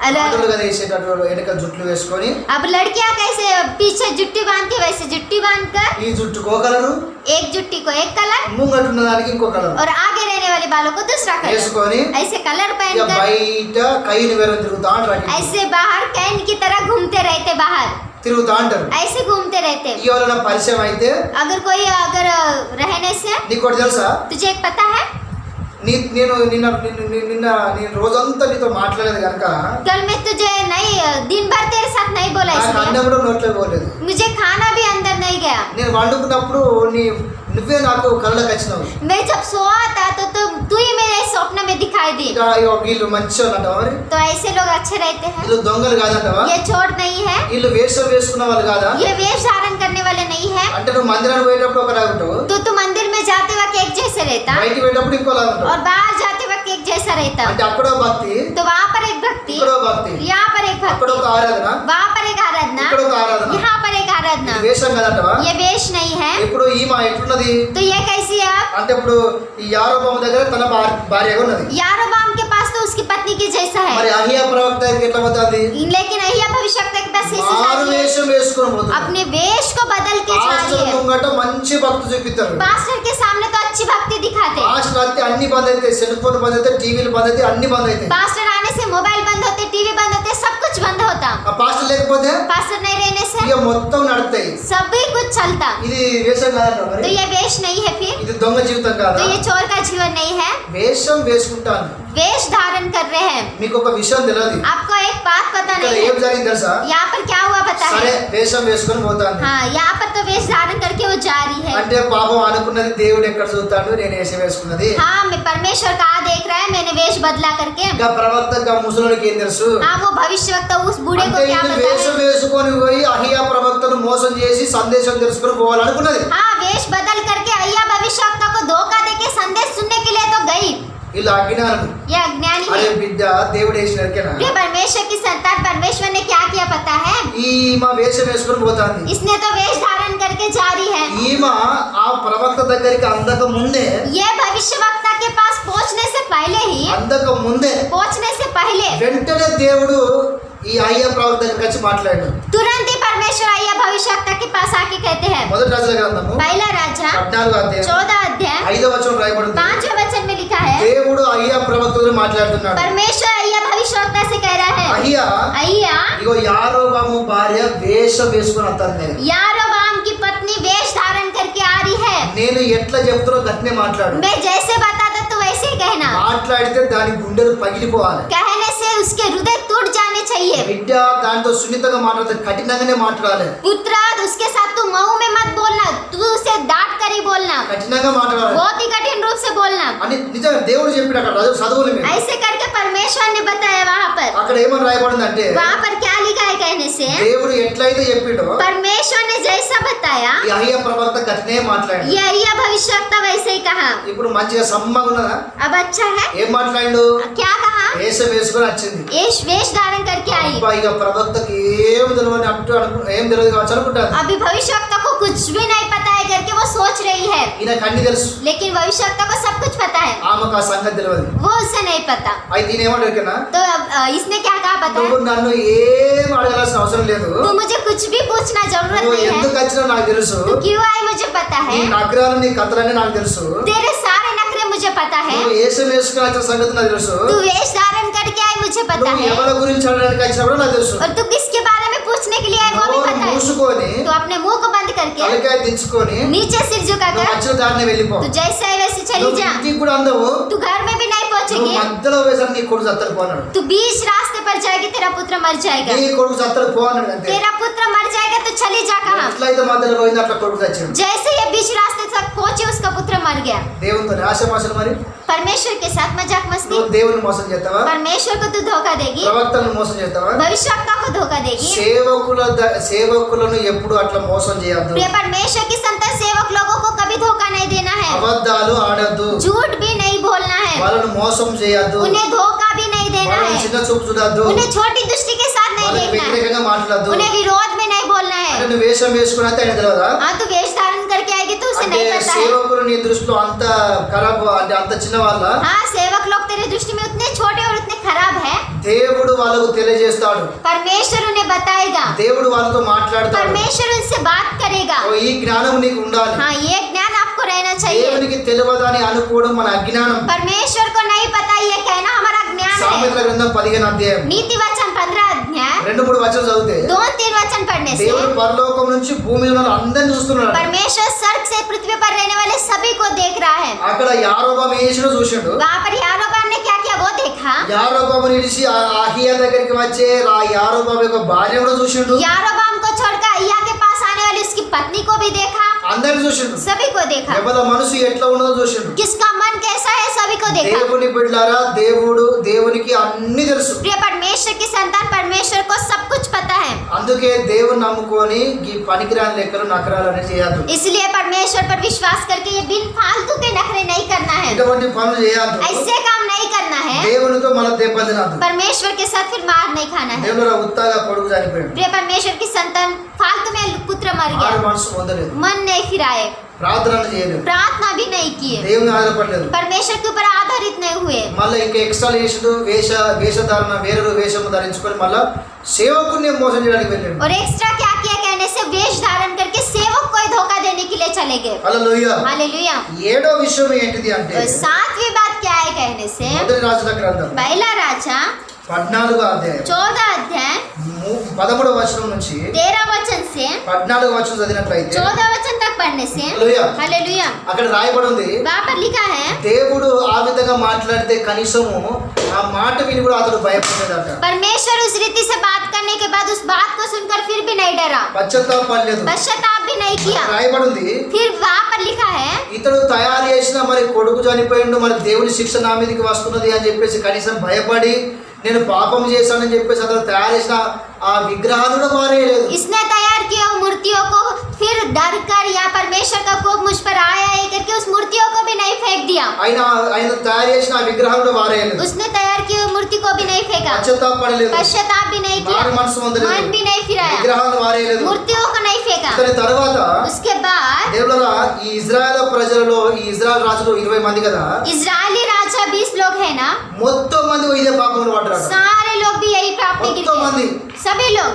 ఆడోళ్ళు కదా వేసేటటువంటి వెనక జుట్లు వేసుకొని, अब लड़कियां कैसे पीछे जुट्टी बांध के वैसे जुट्टी बांध कर, ఈ జుట్టుకో కలరు, एक जुट्टी को एक कलर ముంగట్టున్న దానికి ఇంకో కలరు और आगे रहने वाले बालों को दूसरा कलर, వేసుకొని ऐसे कलर ఇక पहनकर బయట కైలు వేరే తిరుగుతా అంటారు, ऐसे बाहर कैन की तरह घूमते रहते, बाहर తిరుగుతా అంటారు. ऐसे घूमते रहते। ఎవరైనా పరిచయం అయితే अगर कोई अगर रहने से, నీకు ఒకటి తెలుసా, तुझे एक पता है, నేను నిన్న నేను రోజంతా నీతో మాట్లాడలేదు కనుక कल मैं तुझे नहीं, दिन भर तेरे साथ नहीं बोला నాకు इसलिए అన్నం కూడా నోట్లో పోలేదు. मुझे खाना भी अंदर नहीं गया। నేను వండుకున్నప్పుడు నువ్వే నాకు కళ్ళకి వచ్చినావు. मैं जब सोया था तो तू ही मेरे स्वप्न में दिखाई दी। ఇక వీళ్ళు మంచిగా అంటావా, మరి तो ऐसे लोग अच्छे रहते हैं, వీళ్ళు దొంగలు కాదంటావా, ये चोर नहीं है, వీళ్ళు వేషం వేసుకున్న వాళ్ళు కాదా, ये वेश धारण करने वाले नहीं है। అంటే నువ్వు మందిరానికి పోయేటప్పుడు ఒకలా ఉంటావు, तो तू मंदिर में जाते वक्त एक जैसे रहता బయటికి పోయేటప్పుడు ఇంకోలా ఉంటావు. और बाहर जाते वक्त एक जैसा रहता। అంటే అక్కడో భక్తి, तो वहाँ पर एक भक्ति, ఇక్కడో భక్తి, यहाँ पर एक అక్కడ भक्ति, ఒక ఆరాధన, वहाँ पर एक आराधना, ఇక్కడ ఒక ఆరాధన. यहाँ पर एक आराधना। ఇది వేషం కదంటవా. ये वेश नहीं है। ఇప్పుడు ఈమె ఎట్లున్నది तो ये कैसी है आप? అంటే ఇప్పుడు ఈ యారోబాము దగ్గర తన భార్యగా ఉన్నది, यारोबाम के पास तो उसकी पत्नी की जैसा మరి है, అహియా ప్రవక్త దగ్గరికి ఎట్లా పోతుంది, लेकिन अहिया भविष्यवक्ता के पास ऐसे మారు जाती है, వేషం వేసుకుని పోతుంది. अपने वेश को बदल के जा పాస్టర్ रही है। ముంగట మంచి భక్తి చూపిస్తారు, पास्टर के सामने तो अच्छी भक्ति दिखाते, పాస్టర్ అయితే అన్ని బంద్ అయితే, సెల్ ఫోన్ బంద్ అయితే, టీవీలు బంద్ అయితే, అన్ని బంద్ అయితే. पास्टर आने से मोबाइल बंद होते, टीवी बंद होते, सब कुछ बंद होता। ఆ పాస్టర్ లేకపోతే पास्टर नहीं रहने से ఇక మొత్తం నడుస్తాయి. सभी कुछ चलता। ఇది వేషం కాదంట, तो మరి ये वेश नहीं है, फिर ఇది దొంగ జీవితం కాదా. तो ये चोर का जीवन नहीं है। వేషం వేసుకుంటాను. वेश धारण कर रहे हैं। మీకు ఒక విషయం తెలియదు, आपको एक बात पता ఇక్కడ नहीं ఏం है, జరిగింది తెలుసా, यहाँ पर क्या हुआ पता సరే है? వేషం వేసుకొని పోతాను हाँ, यहाँ पर तो वेश धारण करके वो जा रही है। అంటే పాపం అనుకున్నది దేవుడు ఎక్కడ చూస్తాడు, నేను వేషం వేసుకున్నది. हाँ, मैं परमेश्वर कहाँ देख रहा है, मैंने वेश बदला करके। ఇంకా ప్రవక్త ఇంకా ముసలోనికి ఏం తెలుసు, हाँ, वो भविष्यवक्ता उस बूढ़े అంటే को क्या వీళ్ళు पता వేషం है? వేసుకొని పోయి అహియా ప్రవక్తను మోసం చేసి సందేశం తెలుసుకొని పోవాలనుకున్నది. हाँ, वेश बदल करके अय्या भविष्यवक्ता को धोखा देके संदेश सुनने के लिए तो गई। వీళ్ళు అజ్ఞానులు. ये अज्ञानी అరే है। బిడ్డ, దేవుడు వేసినరికేనా, ये परमेश्वर की संतान, परमेश्वर ने क्या किया पता है? ఈ మా వేషం వేసుకొని పోతాంది. इसने तो वेश धारण करके करके जा रही है। ఈమె ఆ ప్రవక్త దగ్గరికి అందక ముందే ये भविष्यवक्ता के पास पहुंचने से पहले వెంటనే దేవుడు ఈ అయ్యా ప్రవక్త దగ్గరికి వచ్చి మాట్లాడాడు. तुरंत ही परमेश्वर अय्या भविष्यवक्ता के पास आके कहते हैं। మొదటి రాజుల గ్రంథము पहला राजा 14వ అధ్యాయం 14 अध्याय 5వ వచనం రాయబడింది. 5वें वचन में लिखा है, దేవుడు అయ్యా ప్రవక్తతో మాట్లాడుతున్నాడు. परमेश्वर अय्या भविष्यवक्ता से कह रहा है, అయ్యా अय्या ఇగో యారోబాము భార్య వేషం వేసుకుని వస్తుంది. यारोबाम की पत्नी वेश धारण करके आ रही है। నేను ఎట్లా చెప్తున్నా గట్నే మాట్లాడు. मैं जैसे बताता तू वैसे ही कहना। మాట్లాడితే దాని గుండెలు పగిలిపోవాలి. कहने से उसके हृदय टूट जाने चाहिए। బిడ్డ దాంతో సున్నితంగా మాట్లాడితే కఠినంగానే మాట్లాడాలి. पुत्र उसके साथ तू मऊ में मत बोलना, तू उसे डांट कर ही बोलना, కఠినంగా మాట్లాడాలి बहुत ही कठिन रूप से बोलना। అని నిజంగా దేవుడు చెప్పాడు. అక్కడ చదువులు మీద ऐसे करके परमेश्वर ने बताया वहाँ पर। అక్కడ ఏమని రాయబడింది అంటే वहाँ पर क्या लिखा है कहने से, దేవుడు ఎట్లయితే చెప్పిండో परमेश्वर ने जैसा बताया ఈ అయ్యా ప్రవక్త కఠినే మాట్లాడాడు. ये अय्या भविष्यवक्ता वैसे ही कहा। ఇప్పుడు మంచిగా సమ్మగా ఉన్నదా? अब अच्छा है। ఏం మాట్లాడు? क्या कहा? వేషం వేసుకొని వచ్చింది. वेश धारण करके आई। అబ్బా, ఇక ప్రవక్తకి ఏం తెలియని ఏం తెలియదు కావచ్చు అనుకుంటాను. अभी भविष्यवक्ता को कुछ भी नहीं पता है करके वो सोच रही है, ఈయన కన్ని తెలుసు, लेकिन भविष्यवक्ता को सब कुछ पता है, ఆమెకు ఆ సంగతి తెలియదు. वो उसे नहीं पता। అయితే ఈయన ఏమంటాడు? तो अब इसने क्या कहा पता నువ్వు है, నన్ను ఏం అడగాల్సిన అవసరం లేదు. तू मुझे कुछ भी पूछना जरूरत నువ్వు नहीं ఎందుకు है, వచ్చినా నాకు తెలుసు. तू क्यों आई मुझे पता నీ है, నగరాలు నీ కథలన్నీ నాకు తెలుసు. तेरे सारे नखरे मुझे पता है, నువ్వు వేషం వేసుకుని వచ్చిన సంగతి నాకు తెలుసు. तू वेश धारण करके आई मुझे पता నువ్వు है, ఎవరి గురించి అడగడానికి వచ్చినప్పుడు నాకు తెలుసు. और तू किसके बारे में पूछने के लिए आई वो भी నోరు पता है। మూసుకొని तो अपने मुंह को बंद करके తలకాయ దించుకొని नीचे सिर నువ్వు झुकाकर వచ్చిన దారిని వెళ్ళిపో. तू जैसे आई वैसे चली నువ్వు जा, ఇంటికి కూడా అందవు. तू घर में भी नहीं నువ్వు पहुंचेगी, మధ్యలో వేసరికి నీ కొడుకు చత్తడు పోన్నాడు. तू बीच रास्ते पर जाएगी, तेरा पुत्र मर जाएगा, నీ కొడుకు చత్తడు పోన్నాడు అంతే. तेरा पुत्र मर जाएगा तो चली जा कहा। ఎట్లయితే మధ్యలో పోయింది అట్లా కొడుకు చచ్చాడు. जैसे ये बीच रास्ते तक पहुंचे उसका पुत्र मर गया। దేవునితో ఆశమాశలు మరి परमेश्वर के साथ मजाक मस्ती, నువ్వు దేవుని మోసం చేస్తావా? परमेश्वर को तू धोखा देगी, ప్రవక్తలను మోసం చేస్తావా? भविष्यवक्ता को धोखा देगी। సేవకులను ఎప్పుడు అట్లా మోసం చేయొద్దు. प्रिय परमेश्वर की संतान सेवक लोगों को कभी धोखा नहीं देना है, అబద్ధాలు ఆడొద్దు. झूठ भी नहीं बोलना है, వాళ్ళను మోసం చేయొద్దు. उन्हें धोखा भी नहीं देना వాళ్ళని है, చిన్న చూపు చూడొద్దు. उन्हें छोटी दृष्टि के साथ नहीं వాళ్ళకి देखना है, వ్యతిరేకంగా మాట్లాడద్దు. उन्हें विरोध में नहीं बोलना అంటే है। నువ్వు వేషం వేసుకుని అయితే ఆయన తెలియదా? हाँ तो वेश धारण करके आएगी तो उसे అంటే नहीं पता है। సేవకులు నీ దృష్టిలో అంత ఖరాబ్ అంటే అంత చిన్న వాళ్ళ हाँ सेवक लोग तेरे दृष्टि में उतने छोटे और उतने खराब है, దేవుడు వాళ్ళకు తెలియజేస్తాడు. परमेश्वर उन्हें बताएगा, దేవుడు వాళ్ళతో మాట్లాడతాడు. परमेश्वर उनसे बात करेगा। ఓ, ఈ జ్ఞానం నీకు ఉండాలి. हाँ ये ज्ञान आपको रहना चाहिए। దేవునికి తెలియదని అనుకోవడం మన అజ్ఞానం. परमेश्वर को नहीं पता ये कहना हमारा ज्ञान సామెతల है। గ్రంథం 15 అధ్యాయం नीति वचन 15 अध्याय 2-3 వచనం చదివితే 2-3 वचन पढ़ने से దేవుడు పరలోకం నుంచి భూమి మీద అందరిని చూస్తున్నాడు. परमेश्वर स्वर्ग से पृथ्वी पर रहने वाले सभी को देख रहा है। అక్కడ యారోబాము ఏషును చూసిండు. वहाँ पर यारोबाम ने क्या किया वो देखा, యారోబాము నిలిచి అహియా దగ్గరికి వచ్చే యారోబాము యొక్క భార్య కూడా చూసిండు. यारोबाम को छोड़कर अय्या के पास आने वाली उसकी पत्नी को भी देखा, అందరిని చూసిండు. सभी को देखा, ఎవరి మనసు ఎట్లా ఉన్నదో చూసిండు. किसका मन कैसा है सभी को देखा। దేవుని బిడ్డలారా, దేవునికి అన్ని తెలుసు. प्रिय परमेश्वर की संतान परमेश्वर को सब कुछ पता है, అందుకే దేవుని నమ్ముకొని ఈ పనికిరాని లెక్కలు నకరాలు అనేది చేయొద్దు. इसलिए परमेश्वर पर विश्वास करके ये बिन फालतू के नखरे नहीं करना है, ఇటువంటి పనులు చేయొద్దు. ऐसे काम नहीं करना है। దేవునితో మన దెబ్బ తినద్దు. परमेश्वर के साथ फिर मार नहीं खाना है। దేవుడు ఉత్తాగా కొడుకు చనిపోయాడు. प्रिय परमेश्वर की संतान फालतू में पुत्र मर ఆరు गया, మనసు పొందలేదు, मन नहीं फिराए, ప్రార్థన చేయలేదు, प्रार्थना भी नहीं किए, దేవుని ఆధారపడలేదు. परमेश्वर के ऊपर आधारित नहीं हुए। మళ్ళీ ఇంకా ఎక్స్ట్రా చేసిండు. వేషధారణ వేరు వేషము ధరించుకొని మళ్ళా సేవకుని మోసం చేయడానికి వెళ్ళాడు. और एक्स्ट्रा क्या किया कहने से वेश धारण करके सेवक को ही धोखा देने के लिए चले गए। హల్లెలూయా. हालेलूया। ఏడో విషయం ఏంటిది అంటే और सातवीं बात क्या है कहने से, మొదటి రాజుల గ్రంథం पहला राजा 14వ అధ్యాయం 14 अध्याय 13వ వచనం నుంచి 13 वचन से 14వ వచనం చదివినట్లయితే 14 वचन तक पढ़ने से, హల్లెలూయా, हालेलूया, అక్కడ రాయబడి ఉంది. वहाँ पर लिखा है దేవుడు ఆ విధంగా మాట్లాడితే కనీసము ఆ మాట విని కూడా అతడు భయపడలేదట. परमेश्वर उस रीति से बात करने के बाद उस बात को सुनकर फिर भी नहीं डरा, పశ్చాత్తాపడలేదు. पश्चाताप भी नहीं किया। రాయబడి ఉంది. फिर वहाँ पर लिखा है ఇతడు తయారు చేసిన మరి కొడుకు చనిపోయిండు, మరి దేవుని శిక్ష నా మీదకి వస్తున్నది అని చెప్పేసి కనీసం భయపడి నేను పాపం చేశానని చెప్పేసి అతను తయారు చేసిన ఆ విగ్రహాలు కూడా మారేయలేదు. इसने तैयार किया मूर्तियों को, फिर डर कर या परमेश्वर का कोप मुझ पर आया है करके उस मूर्तियों को भी नहीं फेंक दिया, ఆయన తయారు చేసిన ఆ విగ్రహాలు కూడా మారేయలేదు. उसने तैयार की हुई मूर्ति को भी नहीं फेंका, పశ్చాత్తాపడలేదు, पश्चाताप भी नहीं మారు किया, మనసు పొందలేదు, मन भी नहीं फिराया, విగ్రహాలు మారేయలేదు. मूर्तियों को नहीं फेंका। దాని తర్వాత उसके ఈ ఇజ్రాయెల్ ప్రజలలో ఈ ఇజ్రాయెల్ రాజులు 20 మంది కదా, इजरायली राजा 20 लोग हैं ना, మొత్తం మంది ఇదే పాపంలో పడ్డారు. सारे लोग भी यही पाप में गिर మొత్తం మంది. गए, सभी लोग.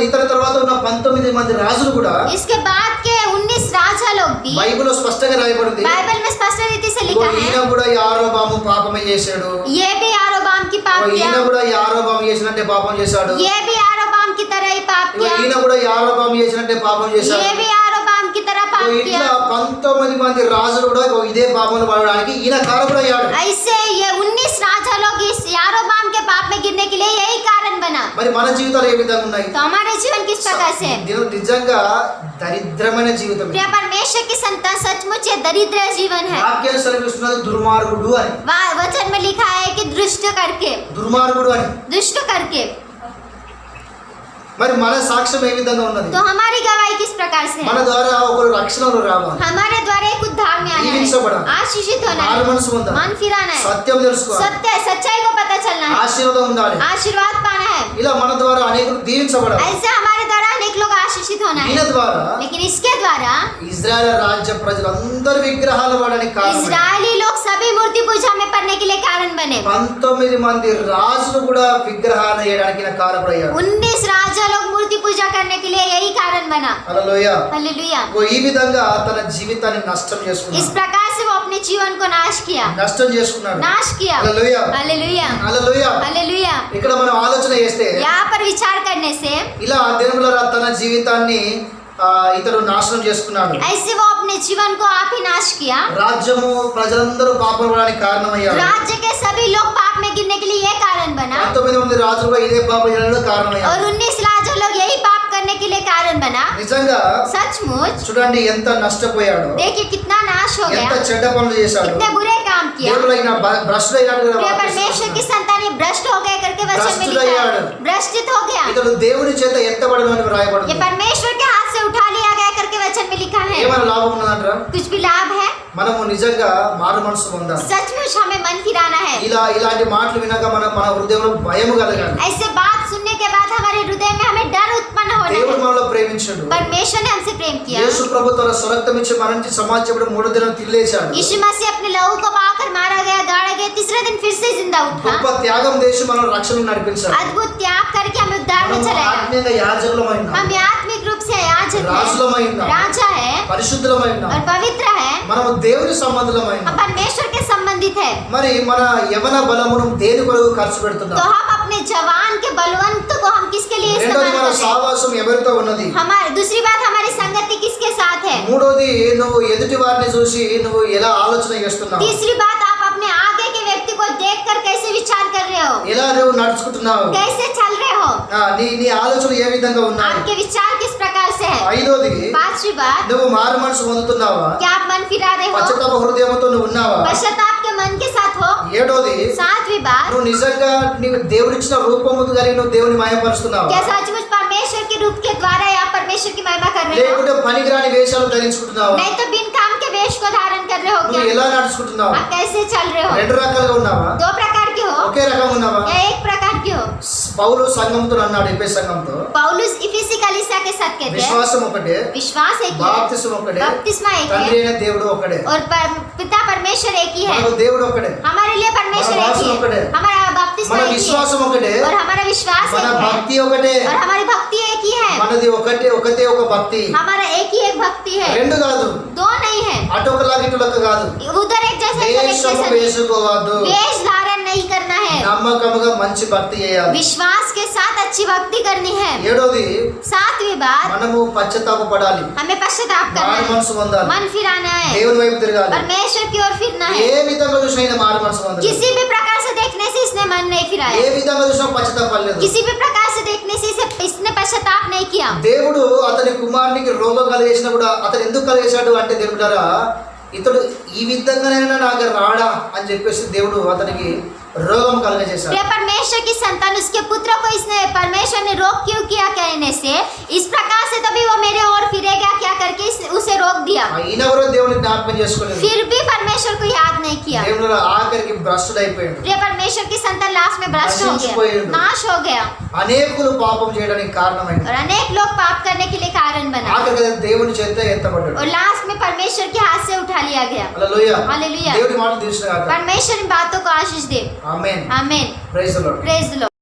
ఇతర తర్వాత ఉన్న 19 మంది రాజులు కూడా इसके बाद के 19 राजा लोग भी బైబిల్లో స్పష్టంగా రాయబడింది. बाइबल में स्पष्ट रीति से ఇగో लिखा ఈయన है, కూడా యారోబాము పాపమే చేశాడు, ये भी यारोबाम की पाप ఇగో ఈయన किया, కూడా యారోబాము చేసినట్టే పాపం చేశాడు, ये भी यारोबाम की तरह ही पाप ఇగో किया, ఈయన కూడా యారోబాము చేసినట్టే పాపం చేశాడు. ये भी यारोबाम की तरह ఇగో पाप ఇట్లా किया. 19 మంది రాజులు కూడా ఇగో ఇదే పాపంలో పడడానికి ఈయన కారకుడు అయ్యాడు. ऐसे ये 19 राजा लोग इस यारोबाम के पाप में गिरने के लिए यही कारण बना. మరి మన జీవితాలు ఏ విధంగా ఉన్నాయి? तो हमारे जीवन किस प्रकार से है? ఇది నిజంగా దరిద్రమైన జీవితం. प्रिय परमेश्वर की संतान, सचमुच ये दरिद्र जीवन है. వాక్యాలు సెలవిస్తున్నది దుర్మార్గుడు అని, वचन में लिखा है कि दुष्ट करके, దుర్మార్గుడు అని. दुष्ट करके. మరి మన సాక్ష్యం ఏ విధంగా ఉన్నది? तो हमारी गवाही किस प्रकार से మన है? ద్వారా ఒకరు రక్షణలో రావాలి, हमारे द्वारा एक उद्धार में आना जीविंచబడాలి, है, आशीषित होना మారు है, మనసు పొందాలి, मन फिराना है, సత్యం తెలుసుకోవాలి, सत्य सच्चाई को पता चलना है, ఆశీర్వాదం ఉండాలి. आशीर्वाद पाना है. ఇలా మన ద్వారా అనేకులు దీవించబడాలి. ऐसे हमारे द्वारा अनेक लोग आशीषित होना ఈయన है. ద్వారా लेकिन इसके द्वारा ఇజ్రాయెల్ రాజ్య ప్రజలందరూ విగ్రహాలు వాడడానికి కారణం इजरायली लोग सभी मूर्ति पूजा में पड़ने के लिए कारण बने. 19 మంది రాజులు కూడా విగ్రహాలు వేయడానికి ఈయన కారకుడు అయ్యాడు. 19 राजा लोग मूर्ति पूजा करने के लिए यही कारण बना. హల్లెలూయా. हालेलुया. ఈ విధంగా తన జీవితాన్ని నష్టం इस చేసుకున్నాడు, प्रकार से वो अपने जीवन को नाश किया, నష్టం చేసుకున్నాడు. नाश किया. హల్లెలూయా. हालेलुया. హల్లెలూయా. हालेलुया. ఇక్కడ మనం ఆలోచన చేస్తే यहाँ पर विचार करने से ఇలా దినముల తన జీవితాన్ని ఇతడు నాశనం చేసుకున్నాడు. ऐसे वो अपने जीवन को आप ही नाश किया. రాజ్యము ప్రజలందరూ పాపం పడడానికి కారణమయ్యారు. राज्य के सभी लोग पाप में गिरने के लिए ये कारण बना. 19 మంది రాజులు కూడా ఇదే పాపం చేయడానికి కారణమయ్యారు. और 19 राजा लोग यही पाप करने के लिए कारण बना. నిజంగా सचमुच చూడండి ఎంత నష్టపోయాడు, देखिए कितना नाश हो ఎంత गया, చెడ్డ పనులు చేశాడు. कितने बुरे काम किया. దేవుడైన భ్రష్టుడైనట్టు प्रिय परमेश्वर की संतान भ्रष्ट हो गए करके वचन में लिखा है, भ्रष्टित हो गया. ఇతడు దేవుని చేత ఎత్తబడను అని ये రాయబడింది. परमेश्वर के हाथ से उठा लिया गया करके वचन में लिखा है. ఏమైనా లాభం ఉన్నదంటారా? कुछ भी लाभ है? మనము నిజంగా మారు మనసు పొందాలి. सचमुच हमें मन फिराना है. ఇలాంటి మాటలు వినక మన హృదయంలో భయం కలగాలి. ऐसे बात सुनने के बाद हमारे हृदय में हमें डर उत्पन्न होना దేవుడు है. మనలో ప్రేమించాడు. परमेश्वर ने हमसे प्रेम किया. యేసు ప్రభు తన స్వరక్తం ఇచ్చి మరణించి సమాజంలో 3 దినాలు తిరిగేశాడు. यीशु मसीह अपने लहू को बहाकर मारा गया, गाड़ा गया, तीसरे दिन फिर से जिंदा గొప్ప उठा. త్యాగం చేసి మనం రక్షణ నడిపించాడు. अद्भुत त्याग करके हमें उद्धार में మనం चलाया. ఆత్మీయంగా యాజకులమై ఉన్నాం, हम आत्मिक रूप से याजक రాజులమై है, ఉన్నాం, राजा है పరిశుద్ధులమై ఉన్నాం, और पवित्र है. మనము దేవుని సంబంధులమై हम ఉన్నాం. परमेश्वर के संबंधित है. మరి మన యవన బలమును దేని కొరకు ఖర్చు పెడుతున్నాం? तो हम अपने जवान के बलवंत को हम किसके लिए రెండోది इस्तेमाल మన कर रहे हैं? సావాసం ఎవరితో ఉన్నది? हमारी दूसरी बात, हमारी संगति किसके साथ है? మూడోది నువ్వు ఎదుటి వారిని చూసి నువ్వు ఎలా ఆలోచన చేస్తున్నావు, तीसरी बात, आप अपने आगे के व्यक्ति को देखकर कैसे विचार कर रहे हो, ఎలా నువ్వు నడుచుకుంటున్నావు, कैसे चल रहे हो, నీ ఆలోచన ఏ విధంగా ఉన్నాయి? आपके विचार किस प्रकार से है? ఐదోది पांचवी बात, నువ్వు మారు మనసు పొందుతున్నావా, क्या आप मन फिरा रहे हो, పశ్చాత్తాప హృదయంతో నువ్వు ఉన్నావా? पश्चाताप के मन के साथ हो? ఏడోది सातवीं बात, నువ్వు నిజంగా నీకు దేవుడిచ్చిన రూపము కలిగి నువ్వు దేవుని మాయపరుస్తున్నావా, क्या सचमुच परमेश्वर के रूप के द्वारा या परमेश्वर की महिमा कर रहे हो? లేకుంటే పనికిరాని వేషాలు ధరించుకుంటున్నావా, नहीं तो बिन काम के वेश को धारण कर रहे हो నువ్వు क्या? ఎలా నడుచుకుంటున్నావు? आप कैसे चल रहे हो? రెండు రకాలుగా ఉన్నావా, दो प्रकार के हो ఒకే రకంగా ఉన్నావా? या एक प्रकार के हो? పౌలు సంఘంతో అన్నాడు, ఎఫెసు సంఘంతో, पौलुस इफिसी कलीसिया के साथ कहते हैं, విశ్వాసం ఒకటే, विश्वास एक ही है, బాప్తిసం ఒకటే, बपतिस्मा एक తండ్రి है అయిన దేవుడు ఒకటే, और पिता परमेश्वर एक ही है. మనకు దేవుడు ఒకటే, हमारे लिए परमेश्वर एक ही है, हमारा बपतिस्मा మన एक ही है విశ్వాసం ఒకటే, और हमारा विश्वास మన एक है భక్తి ఒకటే, और हमारी भक्ति एक ही है. మనది ఒకటే ఒక భక్తి, हमारा एक ही एक भक्ति है, రెండు కాదు, दो नहीं है. అటు ఒకలాగా ఇటు ఒకలాగా కాదు. उधर एक जैसा इधर एक వేషము जैसा नहीं. వేసుకోవద్దు, वेश धारण नहीं करना है, నమ్మకముగా మంచి భక్తి చేయాలి. विश्वास के साथ अच्छी भक्ति करनी है. ఏడోది सातवीं बात, మనము పశ్చాత్తాప పడాలి, हमें पश्चाताप करना మారు है, మనసు పొందాలి, मन फिराना है, దేవుని వైపు తిరగాలి. परमेश्वर की ओर फिरना ఏ है. విధంగా చూసినా ఆయన మారు మనసు పొందాలి, किसी भी प्रकार से देखने से इसने मन नहीं ఏ फिराया, విధంగా చూసినా పశ్చాత్తాపలేదు. किसी भी प्रकार से देखने से इसने पश्चाताप नहीं किया. దేవుడు అతని కుమారునికి రోగం కలిగేసినా కూడా అతను ఎందుకు కలిగేశాడు అంటే దేవుడారా ఇతడు ఈ విధంగానైనా నాకు రాడా అని చెప్పేసి దేవుడు అతనికి రోగం కలగజేశాడు. प्रिय परमेश्वर की संतान, उसके पुत्र को इसने परमेश्वर ने रोग क्यों किया कहने से, इस प्रकार से तभी वो मेरे ओर फिरेगा क्या करके उसे रोक दिया. ఈయన కూడా దేవుని జ్ఞాపకం చేసుకోలేదు. फिर भी परमेश्वर को याद नहीं किया। దేవుడు ఆఖరికి భ్రష్టుడైపోయాడు. प्रिय परमेश्वर की संतान लास्ट में भ्रष्ट हो गया, नाश हो गया, అనేకులు పాపం చేయడానికి కారణమైంది. और अनेक लोग पाप करने के लिए कारण बना, ఆఖరికి దేవుని చేత ఎత్తబడ్డాడు. और लास्ट में परमेश्वर के हाथ से उठा लिया गया। హల్లెలూయా. हालेलुया। దేవుడి మాటలు తీసుకురాక. परमेश्वर इन बातों को आशीष दे। ఆమేన్. आमीन। Praise the lord. Praise the Lord.